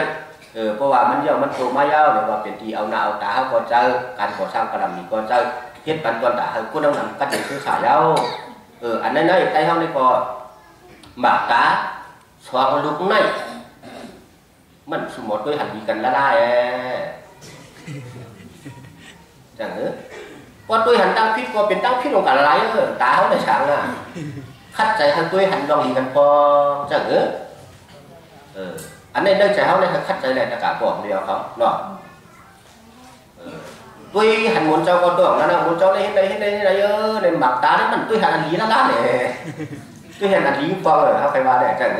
เพราะว่ามันเยอะมันโตมาเยอะเนี่ยว่าเป็นที่เอาหน้าเอาตาเขาก็เจอการก่อสร้างปรมีก็เจอเฮ็ดปันตอนตาเขาก็ต้องนำกันเด็กซื้อขายแล้วอันนั้นใต้เขาเนี่ยก็หมากตาสองลูกในมันสมมติด้วยหันดีกันละได้จังว่าด้วยหันตั้งพิษก็เป็นตั้งพิษลงกันอะไรตาเขาในฉางคัดใจหันด้วยหันลองดีกันพอจังอันนี้เนื่องจากเขาในคัดใจแหละตะกาบอกเดียวเขาเนาะด้วยหันมนเจ้าก็ตัวนั่นนะมนเจ้าได้เห็นได้ในหมากตาเนี่ยมันด้วยหันอันดีละล้านเนี่ยด้วยหันอันดีฟังเลยเขาใครว่าได้จัง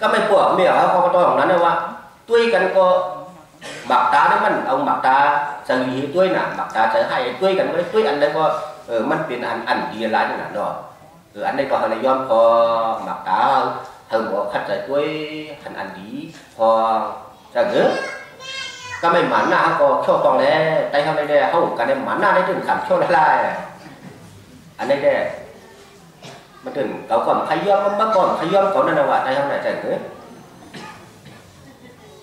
ก็ไม่ปวดเมียเขาก็ตัวของนั้นนะว่าด้วยกันก็หมากตาเนี่ยมันเอาหมากตาจะมีด้วยน่ะหมากตาจะให้ด้วยกันก็ด้วยอันนั้นก็มันเป็นอันดีร้ายนั่นน่ะเนาะอันนี้ก็ให้ย้อนพอหมากตาเธอบอกคัดใจด้วยหันอันดีพอจังก็ไม่หมันนะก็โชว์ตองแล้วไต่ทำอะไรได้เขากันเนี่ยหมันหน้าได้ถึงขันโชว์ได้อันนี้ได้มันถึงเขาก่อนขย้อมเมื่อก่อนขย้อมเขานั่นนะว่าไต่ทำไหนใจ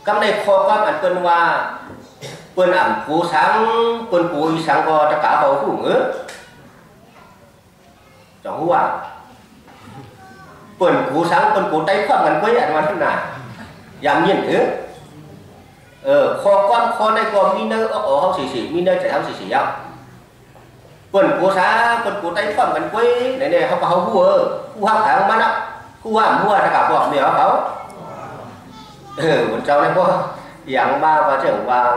ก็ในคอก็อันเป็นว่าเปิ้นอ่ำกูสังเปิ้นกูสังก็จะกะเขาหูจังหัวเปิ้นกูสังเปิ้นกูไต่ความกันคุยอันวันนั้นน่ะยามเย็นคอก้อนคอในกอมีเนื้อเขาสีมีเนื้อใจเขาสีเอาเปิ่นกูซาเปิ่นกูไต้ความกันกุ้ยเนี่ยเขาก็เขาหัวหักทางมันอ่ะหัวถ้ากับบอกเมียเขาคนเจ้าเนี่ยพวกอย่างบ้าว่าเจ้าบาง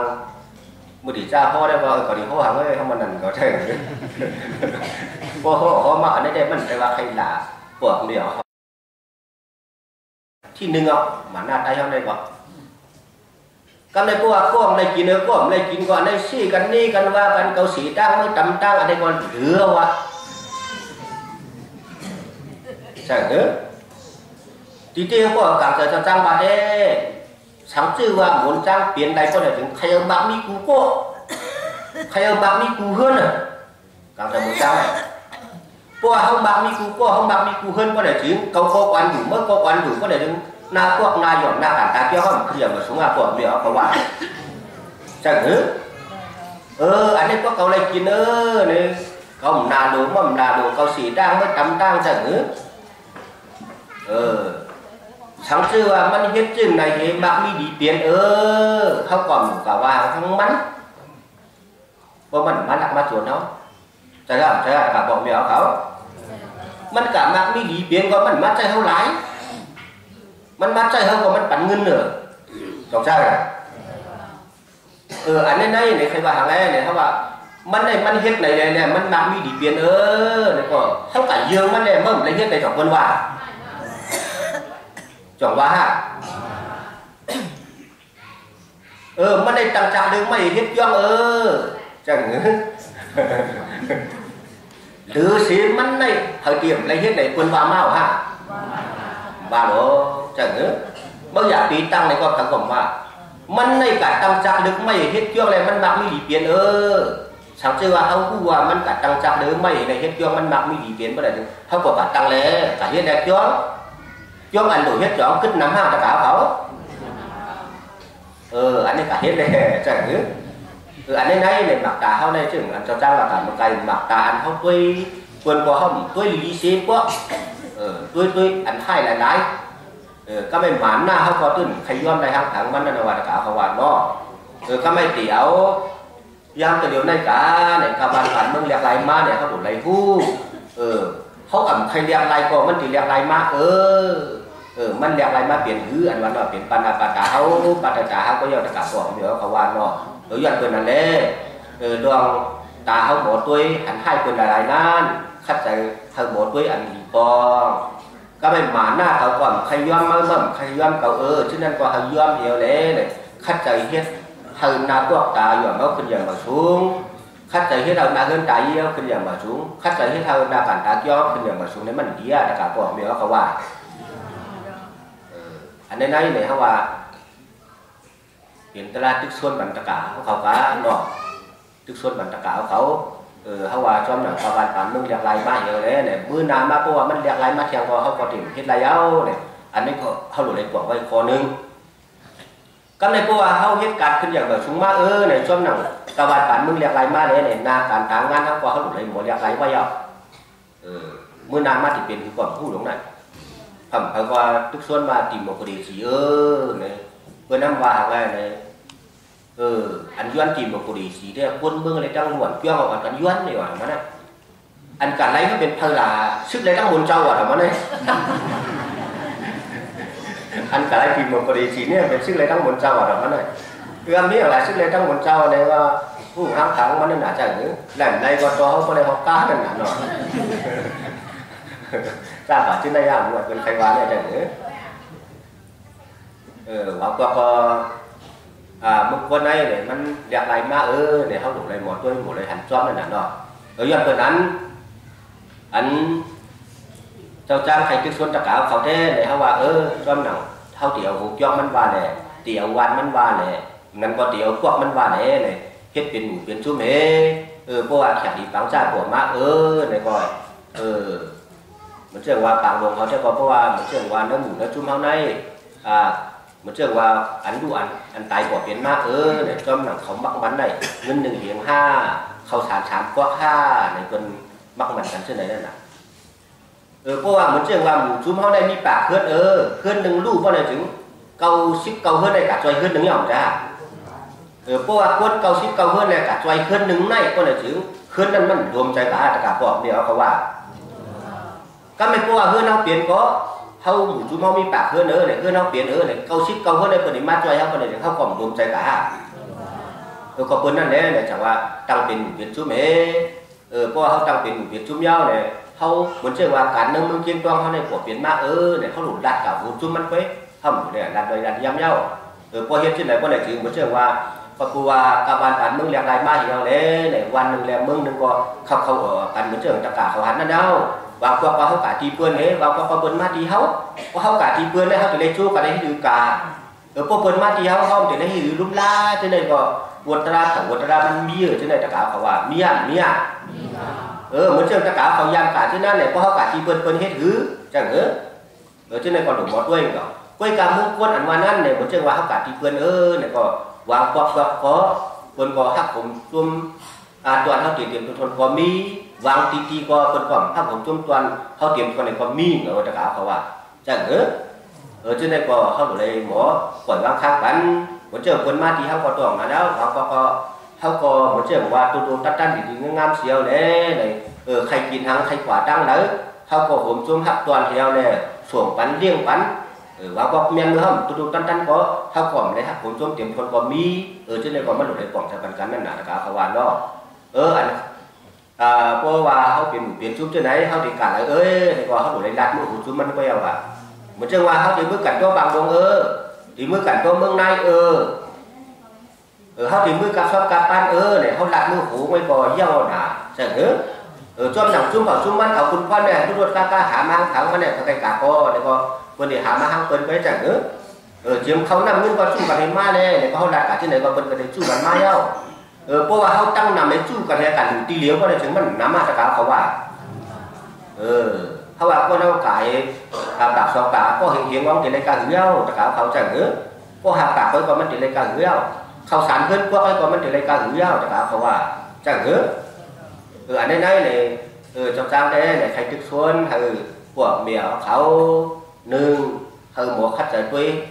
มือดีจ้าพ่อได้ว่าก่อนดีพ่อหางเอ้ยเขามันนั่นก็ใช่พวกเขามาอันนี้ได้มันแต่ว่าใครหล่าบอกเมีย ที่หนึ่งเอามันน่าได้เท่าไหร่ก่อนกันในพวกก้มในกินเนื้อก้มในกินก่อนในซี่กันนี่กันว่ากันเกาสีตั้งไม่ตำตั้งอะไรก่อนเหลือวะใช่เหรอทีเดียวพวกการจะจ้างบาดเด้สังชื่อว่าหมุนจ้างเปลี่ยนใดก็ได้ถึงใครเอาบักมีกูโก้ใครเอาบักมีกูเฮือนอ่ะการจะหมุนจ้างพวกห้องบักมีกูโก้ห้องบักมีกูเฮือนก็ได้ถึงเขาโกกันอยู่เมื่อโกกันอยู่ก็ได้ถึงนาพวกนายหย่อนนาการตาเกี่ยวข้องเกี่ยวกับสงฆ์พวกเดียวเขาว่าใช่หรืออันนี้ก็เขาเลยกินเนี่ยเขาหนาดูมั่มหนาดูเขาสีด่างไม่ตำด่างใช่หรือสังชื่อว่ามันเฮ็ดจึงในเฮบักมีดีเปลี่ยนเขาก่อนกล่าวว่าทั้งมันเพราะมันหลักมาส่วนเนาะใช่กับบอกเมียเขามันกะมักมีดีเปลี่ยนก็มันมัดใจเท่าไหร่มันมัดใจเท่ากับมันปั่นเงินเนอะจงใช่อันนี้เนี่ยใครว่าหางไรเนี่ยเขาว่ามันในมันเฮ็ดในเนี่ยมันมักมีดีเปลี่ยนเนี่ยก็เท่ากับเยื่อมันเนี่ยมันเลยเฮ็ดในสองคนว่าจงว่ามันได้ตั้งใจดึงไม่เฮ็ดย่องจังหรือสิมันในthời điểm lấy hết này quân vào mau ha và nó chẳng nữa bây giờ tí tăng này có thằng cộng màมันในการตั้งใจดึงไม่เฮ็ดย่องเลยมันมักมีดีเปลี่ยนสังเกตว่าเขาพูดว่ามันการตั้งใจดึงไม่ในเฮ็ดย่องมันมักมีดีเปลี่ยนบ่ได้เขาก็การตั้งแล้วการเฮ็ดได้ย่องอันđổi hết chọn kích năm ha tất cảเขาอันนี้การเฮ็ดเลยจังnữa anh ấy này mặc tà hao này chứ anh cho trang là cả một cái mặc tà anh không tôi quên qua không tôi lý xí quá tôi anh hai là lái các mấy mán na không có từng khai doan này hàng tháng ban là cả các bạn đó các mấy tiểu giang từ điều này cả này các bạn phản mừng liệt lại ma để không đủ lấy huเขาẩm khai liệt lại còn mình chỉ liệt lại maมันliệt lại ma biển hư anh bạn nói biển pan là bà trả hao có giờ tất cả của mình các bạn đó đối với quyền là lẽ đoàn ta không bỏ tuổi hẳn hai quyền là lại nan khách chạy hơn bỏ tuổi anh gì con các bạn mà na cậu còn khai doan mầm khai doan cậu chứ nên qua khai doan nhiều lẽ này khách chạy hết hơn na quốc ta giờ nóขึ้นอย่างmà xuống khách chạy hết hơn na hơn ta yêuขึ้นอย่างmà xuống khách chạy hết hơn na bản ta choขึ้นอย่างmà xuống đấy mình đi tất cả của mình các bạn anh ấy nàyเขาว่าเห็นตลาดตึกส่วนบรรตกาเขาก็เนาะตึกส่วนบรรตกาเขาเขาว่าจอมหนังชาวบ้านป่านมึงเรียกไรมาอย่างนี้เนี่ยมือนานมาเพราะว่ามันเรียกไรมาเที่ยงพอเขาก็ถิ่มเฮ็ดไรเอาเนี่ยอันนี้เขาหลุดเลยบอกไว้ข้อนึงก็ในเพราะว่าเขาเฮ็ดการขึ้นอย่างแบบสูงมากเนี่ยจอมหนังชาวบ้านป่านมึงเรียกไรมาเนี่ยนาการทางงานเขาก็เขาหลุดเลยหมดเรียกไรไว้เอามือนานมาที่เป็นคือก่อนพูดตรงนั้นผมเขาว่าตึกส่วนมาtìm một cái địa chỉ này vừa năm qua hàng ngày này anh Doan tìm một cái địa chỉ đấy quân mương lấy trăng luồn cho họ anh Doan này ở đó này anh cả lấy nó bên thơ là sức lấy trăng buồn trâu ở đó này anh cả lấy tìm một cái địa chỉ này bên sức lấy trăng buồn trâu ở đó này anh biết là sức lấy trăng buồn trâu này là hàng tháng mà nên đã chẳng nữa làm đây còn cho có đây học cá nên là nó ra bảo trên đây làm một cái khai hóa này chẳng nữa và một con này đểมันอยากไรมาđểเขาđủ lại một lời hành chóm này là nó ở dân tuần anh châu trang hay cái xuân tất cảเขาthế đểเขาว่าchóm nàoเขาtiểu vụ chómมันว่าnày tiểuวันมันว่าnàyงั้นก็tiểuพวกมันว่าnày này hếtเป็นหมู่เป็นชุ่มเพราะว่าแขกดีปังจ้าปวดมากnày coiมันเชื่อว่าปางลงเขาจะก็เพราะว่ามันเชื่อว่าเนื้อหมูเนื้อชุ่มเขาในมันเชื่อว่าอันดูอันตายกว่าเปลี่ยนมากเนี่ยจอมหนังเขามักมันได้เงิน1 เหรียญ 5เขาสารชามกว่า5ในคนมักมันกันเช่นไหนนั่นน่ะเพราะว่ามันเชื่อว่าหมูชุ่มเขาได้มีปากเฮือนเฮือน1 ลูกเพราะอะไรถึงเกาซิปเกาเฮือนได้กะจอยเฮือน1 หย่อมจ้าเพราะว่าคนเกาซิปเกาเฮือนได้กะจอยเฮือน1 ในเพราะอะไรถึงเฮือนนั้นมันรวมใจกับตะกาปอกเดียวเขาว่าก็ไม่เพราะว่าเฮือนเขาเปลี่ยนก็เขาหมู่จุ่มเขามีปากเฮือนเนี่ยเฮือนเขาเปลี่ยนเนี่ยเกาชิดเกาเฮือนในคนนี้มาช่วยเขาคนนี้เขาก็รวมใจกันก็เปิ้ลนั่นเนี่ยจังว่าตั้งเป็นเวียนจุ่มเพราะว่าเขาตั้งเป็นเวียนจุ่มยาวเนี่ยเขาเหมือนเชื่อว่าการนั่งมึงเคียงตองเขาในปวดเปลี่ยนมากเนี่ยเขาหลุดดัดกับหมู่จุ่มมันไป ห้ำเนี่ยดันโดยดันย้ำเย้าพอเห็นที่ไหนก็ไหนถึงเหมือนเชื่อว่าก็กลัวกบาลผ่านมึงเรียกไรมาเหี่ยวเลยในวันหนึ่งแล้วมึงหนึ่งก็เข้ากันเหมือนเชื่อตะกาเขาหันนั่นเนาะวางตัวเขากาทีเปื้อนเนี่ยวางตัวเปิ้นมาทีเขากาทีเปื้อนเนี่ยเขาจะได้ชู้กันได้ดื้อกาพอเปิ้นมาทีเขาจะได้ดื้อลุ่มล่าที่ไหนก็วัตราถังวัตรามันมีอยู่ที่ไหนตะกาเขาว่ามีอ่ะเหมือนเชื่อตะกาเขายางกาที่นั่นเนี่ยพอเขากาทีเปิ้นเฮ็ดหือจังที่ไหนก็หลงหมดด้วยก็กล้วยกามุกวนอันวันนั้นเนี่ยเหมือนเชื่อว่าเขากาทีเปิ้นเนี่ยก็วางปอกก็คนก็หักผมจุ่มตัวเขาเตรียมตัวทนก็มีวางตีก็คนก็หักผมจุ่มตัวเขาเตรียมตัวไหนก็มีเนาะตะกาเขาว่าจังที่ไหนก็เขาเลยหมอปล่อยวางข้างกันเหมือนเจอคนมาที่เขาก็ตัวมาแล้วเขาก็เหมือนเจอว่าตัวตั้นดีๆงามเสียวเลยใครกินทางใครขวาตั้งแล้วเขาก็ผมจุ่มหักตัวเดียวเนี่ยส่งปันเลี้ยงปันว่าก็เมียนเนื้อหำตัวตั้นก็เท่าก่อนเลยครับผมช่วงเตรียมคนก็มีที่ในก่อนมันหลุดในกล่องใช้ปันกันนั่นหนาตะกาเขาวานเนาะอันเพราะว่าเขาเปลี่ยนชุดที่ไหนเขาติดกันเลยในก่อนเขาหลุดในรัดมือหุ่นชุดมันก็ยาวอ่ะเหมือนเช่นว่าเขาติดมือกันตัวบางวงติดมือกันตัวเมืองในเขาติดมือกับชอบกับปั้นเนี่ยเขารัดมือหูไม่พอยาวหนาใช่จอมหนังชุ่มเผาชุ่มมันเอาคุณพ่อเนี่ยทุกท่านหามาทั้งมันเนี่ยใครกาก็ในก่อนคนเดียหามาห้างเปิ้นไปจังเจียมเขานำเงินก็สู้กันให้มาเลยเนี่ยเขาดักที่ไหนก็เปิ้นก็ได้สู้กันมาเย้าเพราะว่าเขาตั้งนำให้สู้กันให้กันตีเหลียวก็ได้ถึงมันน้ำมาตะกาเขาว่าเขาว่าก็เราขายปากสองปากก็เห็นว่างติดรายการเย้าตะกาเขาจังก็หาปากก็มันติดรายการเย้าเขาสารเพิ่นก็มันติดรายการเย้าตะกาเขาว่าจังอันนี้เนี่ยtrong trang đấy này khai trực xuân hay của mèo khảo nương hay một khách giải quê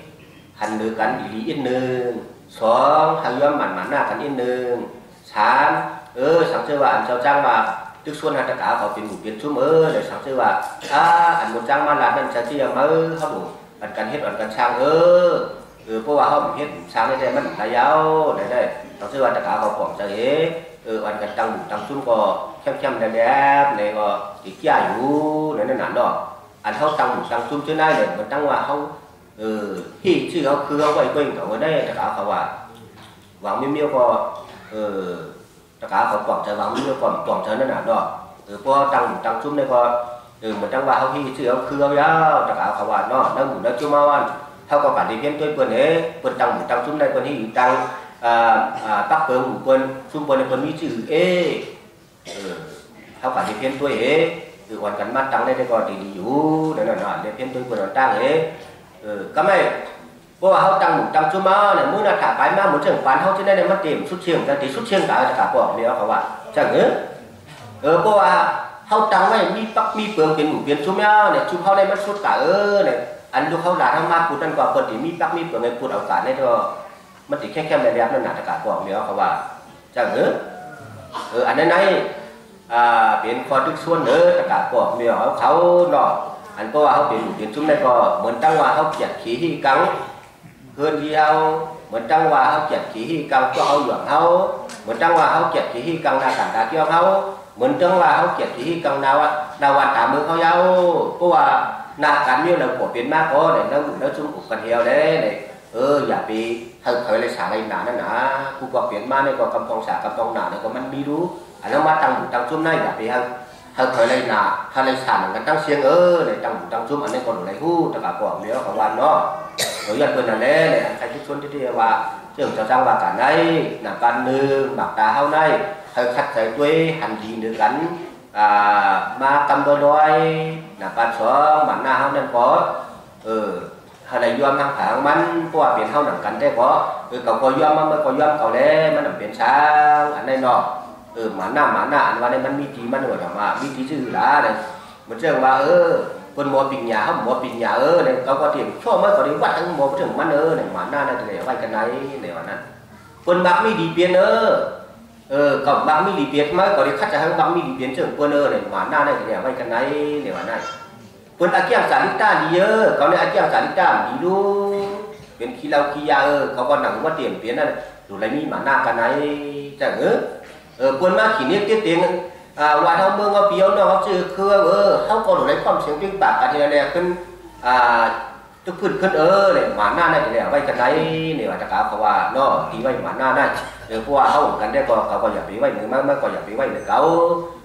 hành được cảnh lý yên nương xóm hay do mặn là cảnh yên nương sáng sáng chơi bạn trong trang mà trực xuân hay tất cả họ tìm một biến xuống để sáng chơi bạn ảnh một trang mà làm nên sáng chơi mà họ đủ ảnh cảnh hết ảnh cảnh sangเพราะว่าเขาเห็นsáng đây đâyมันđại giáo này đây sáng chơi bạn tất cả họ quảng chơiอันกันตั้งซุ้มก็เข้มๆแดงๆเนี่ยก็ติดยาอยู่นั่นเนาะอันเขาตั้งซุ้มชื่อได้เลยมันตั้งว่าเขาที่ชื่อเขาคือเขาไว้เก่งเขาได้ตะกาเขาว่าหวังมิ้วก็ตะกาเขากล่องใจหวังมิ้วก่อนกล่องใจนั่นเนาะเพราะตั้งซุ้มเนี่ยก็มันตั้งว่าเขาที่ชื่อเขาคือเขายาวตะกาเขาว่าเนาะนั่งหมุนนั่งจุ่มมาวันเขาก็การดีเพี้ยนตัวเปิ้ลเปิ้ลตั้งซุ้มในเปิ้ลที่ตั้งตักเปิงหมู่เปิ้ลซุ้มเปิ้ลในเปิ้ลมีชื่อเขาการดีเพี้ยนตัววันกันมาตั้งได้ก็ดีอยู่นั่นดีเพี้ยนตัวเปิ้ลตั้งก็ไม่เพราะว่าเขาตั้งซุ้มมาเนี่ยมื้อน่ะถ่าไปมาเหมือนเชิงปานเขาที่ได้มันเต็มสุดเชียงแต่ที่สุดเชียงกาจะกาบอกเดียวเขาว่าจังเพราะว่าเขาตั้งไว้มีปักมีเปิงเป็นหมู่เป็นซุ้มเนี่ยซุ้มเขาได้มันสุดกาเนี่ยอันดูเขาหลาทั้งมากพูดนั่นก็เปิดที่มีปักมีเปิงในพูดเอาการได้ก็มันติดแค่ในแบบนั้นน่ะตะกาบอกเดียวเขาว่าจังอันนั้นเป็นคอทุกส่วนตะกาบอกเดียวเขาเนาะอันก็ว่าเขาเป็นซุ้มได้ก็เหมือนตั้งว่าเขาเกียดขี้ที่กังเพื่อนที่เขาเหมือนตั้งว่าเขาเกียดขี้ที่กังก็เอาหลวงเขาเหมือนตั้งว่าเขาเกียดขี้ที่กังนาการตาเกี่ยวเขาเหมือนตั้งว่าเขาเกียดขี้ที่กังดาวันตามือเขาเย้าเพราะว่านาการเนี่ยเราปวดเป็นมากก็เนี่ยเราชุ่มอุกกันเหี่ยวได้เนี่ยอย่าไปเคยเลยสาอะไรหนานั่นนะกูก็เปลี่ยนมาเนี่ยก็กำตองสากำตองหนาเนี่ยก็มันมีรู้อันนั้นมาตั้งชุ่มได้อย่าไปเคยเลยหนาถ้าเลยสานกันตั้งเสียงเนี่ยตั้งชุ่มอันนี้ก็หลุดไหลหู้ตะกาบอกเลี้ยวของวันเนาะยันเป็นอะไรเนี่ยใครคิดชวนที่ว่าเรื่องจะสร้างว่าการได้หนักการหนึ่งหมักตาเท่าได้เคยขัดใจด้วยหันดีหนึ่งกันมากำตัวด้วยหนักการสองหมันหน้าเท่านั้นก็อะไรยอมทางผางมันเพราะว่าเปลี่ยนเท่าหนังกันได้ก็เขาก็ยอมมันก็ยอมเขาแล้วมันเปลี่ยนช้างอันนี้เนาะหมันหน้าอันว่าเนี่ยมันมีทีมันหัวออกมามีทีชื่อละเนี่ยมันเชื่อว่าคนหมอปิญญาเขาหมอปิญญาเนี่ยเขาก็เตรียมช่อมันก็ได้วัดทั้งหมอถึงมันเนี่ยหมันหน้าเนี่ยจะไว้กันไหนเนี่ยวันนั้นคนบักมีดีเปลี่ยนก็บักมีดีเปลี่ยนมั้ยก็ได้คัดจะให้บักมีดีเปลี่ยนเชื่อคนเนี่ยหมันหน้าเนี่ยจะไว้กันไหนเนี่ยวันนั้นคนอาเกียงสาลิต้าดีเขาเนี่ยอาเกียงสาลิต้าดีดูเป็นขี้เหล้าขี้ยาเขาก็หนังว่าเตรียมเปลี่ยนนั่นดูอะไรมีหมันหน้ากันไหนจังคนมาขี่เนี่ยเตี้ยวันเขาเมืองเขาเปียวเนาะเขาชื่อคือเขาก็หลุดในความเสียงปิ้งปากกันทีละเนี่ยขึ้น tức phun khất này mà na này thì vay cái này này mà tất cảเขาว่าเนาะที่vay mà na nàyเพราะว่าเขากันได้ก็เขาก็อย่าไปไว้หรือไม่ก็อย่าไปไว้หรือเขา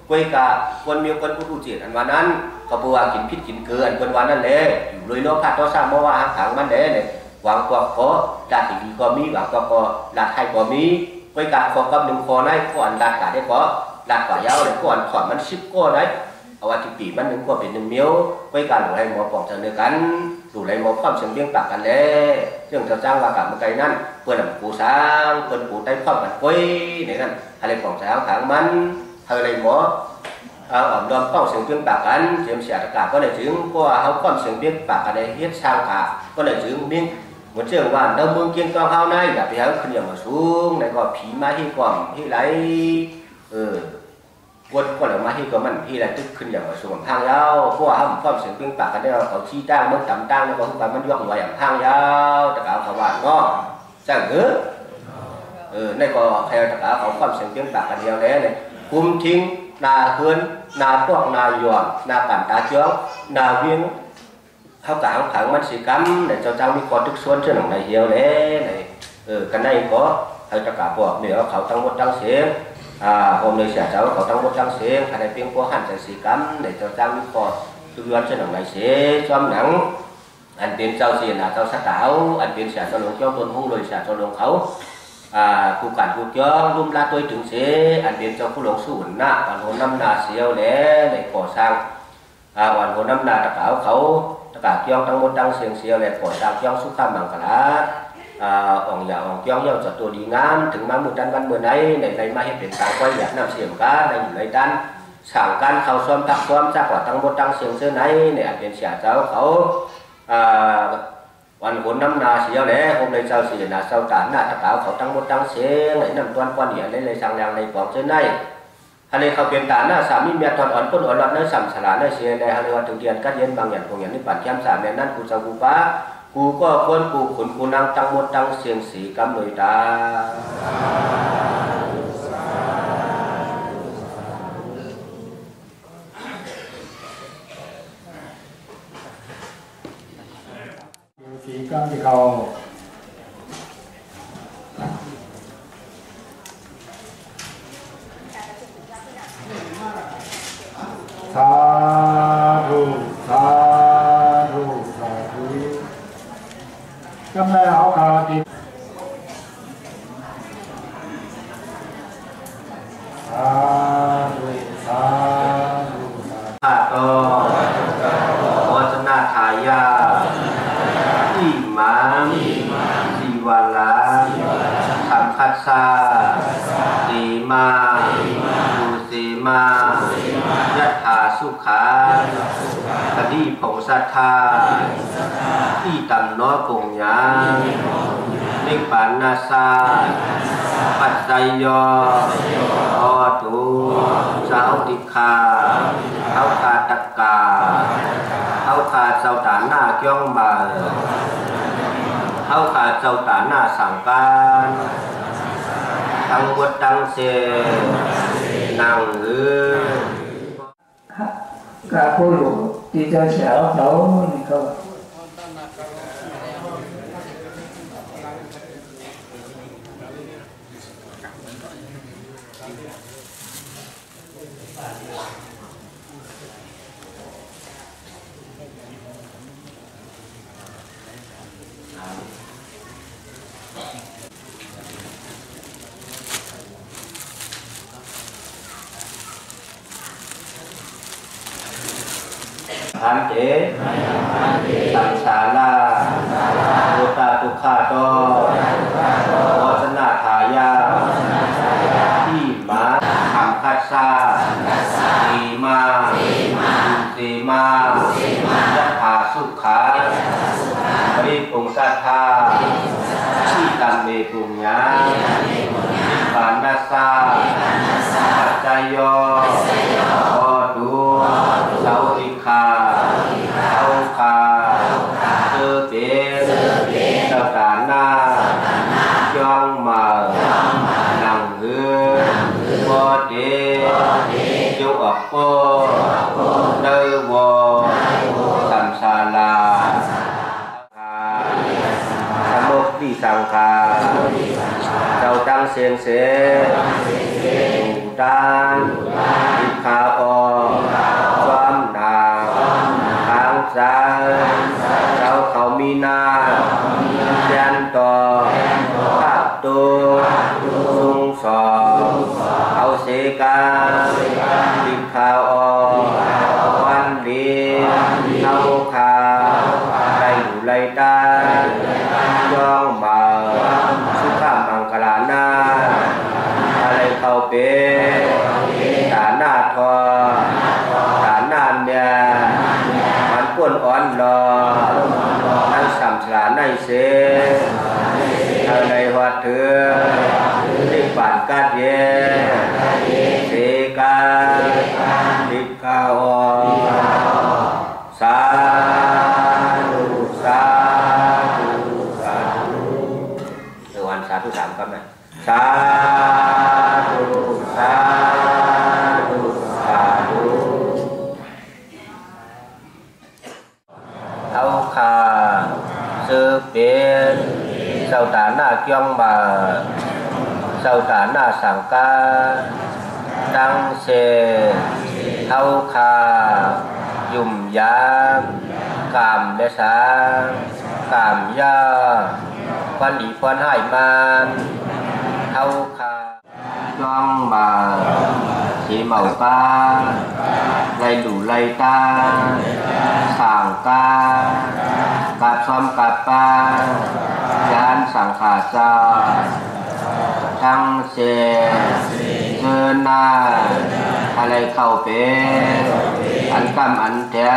คุยกับคนมีคนผู้ดูจิตอันวันนั้นเขาบอกว่ากินพิษกินเกลืออันคนวันนั้นเลยอยู่เลยเนาะพัดต่อซ้ำเมื่อว่าหางมันเด้เนี่ยหวังก็ขอดัดดีก็มีหวังก็ดัดให้ก็มีคุยกับขอกับหนึ่งขอได้ก่อนดัดกะได้ขอดัดกว่ายาวเลยก่อนขอมัน10ก็ได้เอาว่าที่ปีมัน1ก็เป็น1เมียวคุยกันหรือให้หมอปองเสนอกันดูให้หมอความเสียงเบี้ยงปากกันเลยเรื่องจะจ้างว่ากับมันไกลนั่นเพื่อนปูสางเพื่อนปูได้ความกันคุยเนี่ยกันอะไรปองสางทางมันอะไรหมออ่อนดอมความเสียงเบี้ยงปากกันเสียงเสียตะกาก็เลยถึงเพราะว่าเขาความเสียงเบี้ยงปากกันได้เฮ็ดสร้างขาก็เลยถึงเบี้ยงเหมือนเชื่อว่าเราเมืองเกียงตองเฮาในอย่าไปหาขึ้นอย่างมาสูงในก็ผีมาที่ก่อนที่ไรวนก็เลยมาที่ก็มันที่ไรตึกขึ้นอย่างมาสูงทางยาวเพราะว่าเขาความเสียงเบี้ยงปากกันได้เขาชี้จ้างเมื่อต่ำจ้างแล้วก็ทุกการมันย่องไว้อย่างทางยาวตะกาเขาว่าเนาะจ้างเนื้อในก็ใครตะกาเขาความเสียงเบี้ยงปากกันเดียวแล้วเนี่ยคุมทิ้งนาเฮือนนาพวกนาหย่อนนาปั่นตาเชื้อนาเวียงเขากางขังมันสีกัมđể cho cháuมีcon tức xuân trên lòng này nhiều đấy này cái này có hay tất cả bọn nếuเขาtăng 100 xiên hôm nay sẽ cháuเขาtăng 100 xiên hay là tiếng có hẳn sẽสีกัมđể cho cháuมีcon tức xuân trên lòng này sẽ cho nắng anh tiến cháu xiên là cháu sát đảo anh tiến sẽ cho lồng cho tuần hung rồi sẽ cho lồng khấu cụ cản cụ cho lum la tôi trứng sẽ anh tiến cho cụ lồng sủn nạ còn hôm năm là siêu để cỏ sang còn hôm năm là tất cảเขาcả kiong tăng 100 เสียงเลยก่อสร้างkiongสุขามังคลาองค์ยาวkiongยาวจัดตัวดีงามถึงมามือดันวันเมื่อไหนในมาให้เป็นการก้อยหยาดน้ำเสียงกันในอยู่ในดันสั่งการเข้าซ้อมทักซ้อมจากว่าตั้ง 100 เสียงเสื้อไหนเนี่ยเป็นเสียเจ้าเขาวันหัวน้ำนาเสียเลยhôm nay sauเสียนาsau tảnนาtất cảเขาตั้ง 100 เสียงในน้ำต้นquan điểmเลยสั่งแรงในกองเสื้อไหนอะไรเขาเป็นฐานน่ะสามีเมียทอนอ่อนพ้นอ่อนรอดในสัมสลาในเสียในอะไรว่าถึงเรียนกัดเย็นบางอย่างของอย่างนี้ปั่นแก้มสามแม่นั่นกูจะกูป้ากูก็ควรกูขุนกูนั่งตั้งหมดตั้งเสียงสีกำหนวยตาสีกำที่เขาสาธุสาธุสาธุกำไรเอาขาติสาธุสาธุสาธุวัฒนาทายาอิหม่ามสีวาลาสัมคัสสาสีมาดูสีมายัตถาสุขาคดีผงสัทธาที่ตันน้อยกงยางนิปานาสาปัจจัยโยอตุสาวติคาเขาขาตะกาเขาขาเจ้าตาหน้าเกี้ยงมาเขาขาเจ้าตาหน้าสังการตั้งวัดตั้งเสนางcả cô lũ đi cho xẻo đấu này khôngอันเจสังสาราโอตาตุขาโตวัฒนาทายาที่มาคำคัสสาสีมาสีมายัตถาสุขาปริปุงสัทธาที่ตัมเมปุญญานิพพานัสสะปัจจายโยโอตุสาวติคาเอาคาเจอเป็นเจ้าตาหน้าย่องมานั่งเหือบอเดจุกอโปเนวสัมสาลา ติสังฆาเจ้าตั้งเสียงเสตานติคาอความหนาทางซ้ายเจ้าเขามีนาเชียนต่อภาพตัวสุงสอเอาเสกาติคาอวันดีเอาคาไรอยู่ไรตาย่องมาสุขมังคลานาอะไรเข้าเป็นฐานหน้าทอฐานหน้าเมียมันป้วนอ่อนรอนั่งสัมสลาในเสอะไรหัดเถื่อรีบปั่นกัดเย่เสกาติกาอสาธุสาธุสาธุเดี๋ยววันสาธุ3ครับนะสาธุสาธุสาธุเอาขาซื้อเป็นเจ้าตาหน้าเกี่ยงมาเจ้าตาหน้าสังกาดังเสเอาขายุ่มยามกามและสางกามยาควันดีควันหายมันเท่าคาจ้องมาสีเมาตาไรหลู่ไรตาสางกากาบซ้อมกาบปายานสังขาจาทั้งเสเจอหน้าอะไรเข้าเป็นอันกำอันแท้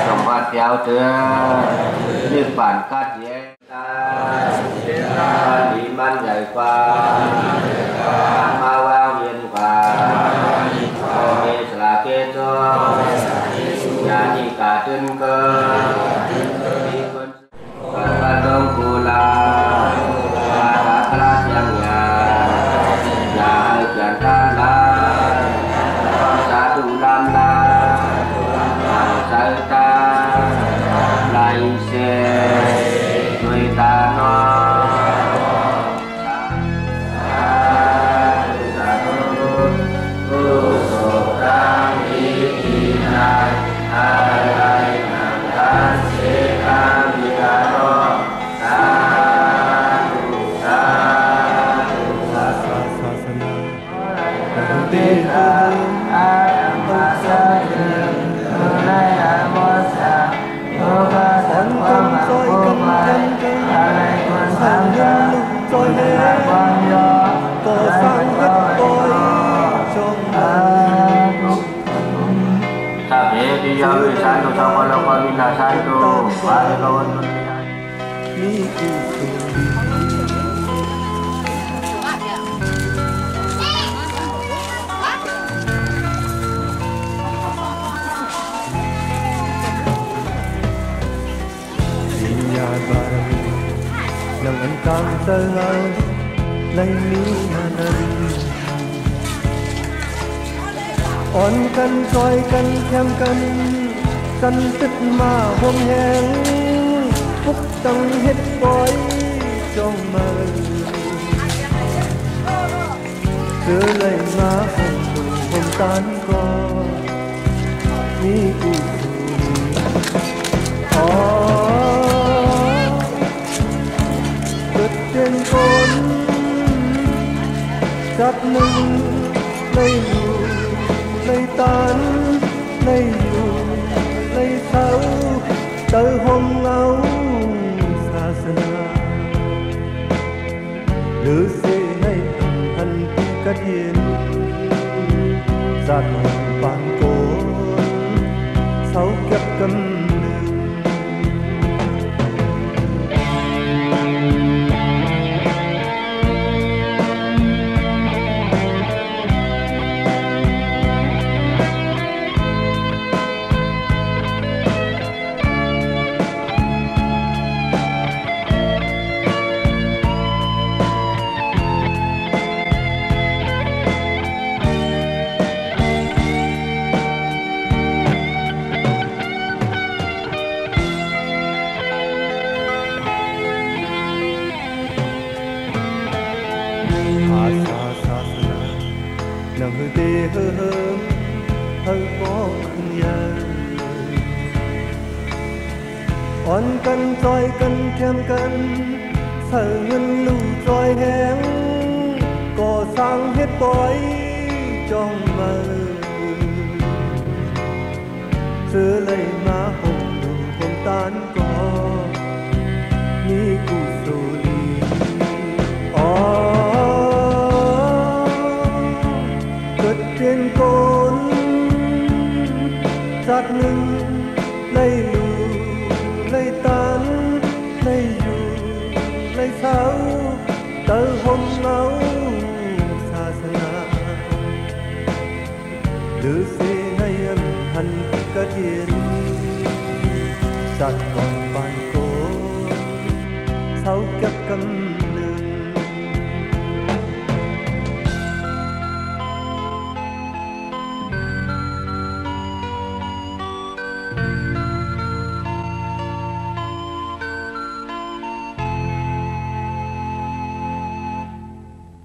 สมบัติเพียวเถื่อรีบปั่นกัดเย็นตาดีมันใหญ่กว่ามาว่างเย็นกว่าโอเมสลาเกโตยานิกาตึนเกิมีคนกระดงกุลาตาคลาเสียงยาอย่าให้เกินท่านละสาธุลำลาสายตาไหลเสด้วยตาโนสาธุผู้โสรังอิทินาอะไรนังทันเสกามิกาโรสาธุสาธุสาธุศาสนาเป็นอามาสะเดิมในอามสะโอภาสังวะมะโอมาอะไรคนสังฆะจอยเฮวันโยก็สังฆะโตจงอาตุสัพเพติยาวิสันตุสัพพะโลกวินาสันตุปาริโกวันตุมีกุศลบารมีนังอันกางตะลาไลมีนานันอ่อนกันซอยกันแคมกันกันตึกมาห่มแหงพุกตังเฮ็ดปอยจงมาเจอเลยมาห่มบุญห่มตานก็มีกุศลเป็นคนจับหนึ่งไม่อยู่ไม่ตันไม่อยู่ไม่เศร้าเจอห่มเงาศาสนาหรือเสียให้พันปีกระเทียนจากหอมปางโกนเสาเก็บกำ bề hơ hớm hơi có khưng ya on căn trôi căn thêm căn sợ ngân lưu trôi hén có sang hết bói trong mơ xưa lấy má hồng đủ không tan có ni cụ sầu đi cất trên côn sát lưng lấy lù lấy tán lấy dù lấy sao tơ hôm lâu xa xa lư xê nay em hành cất yên sát còn bàn cố sau các cầm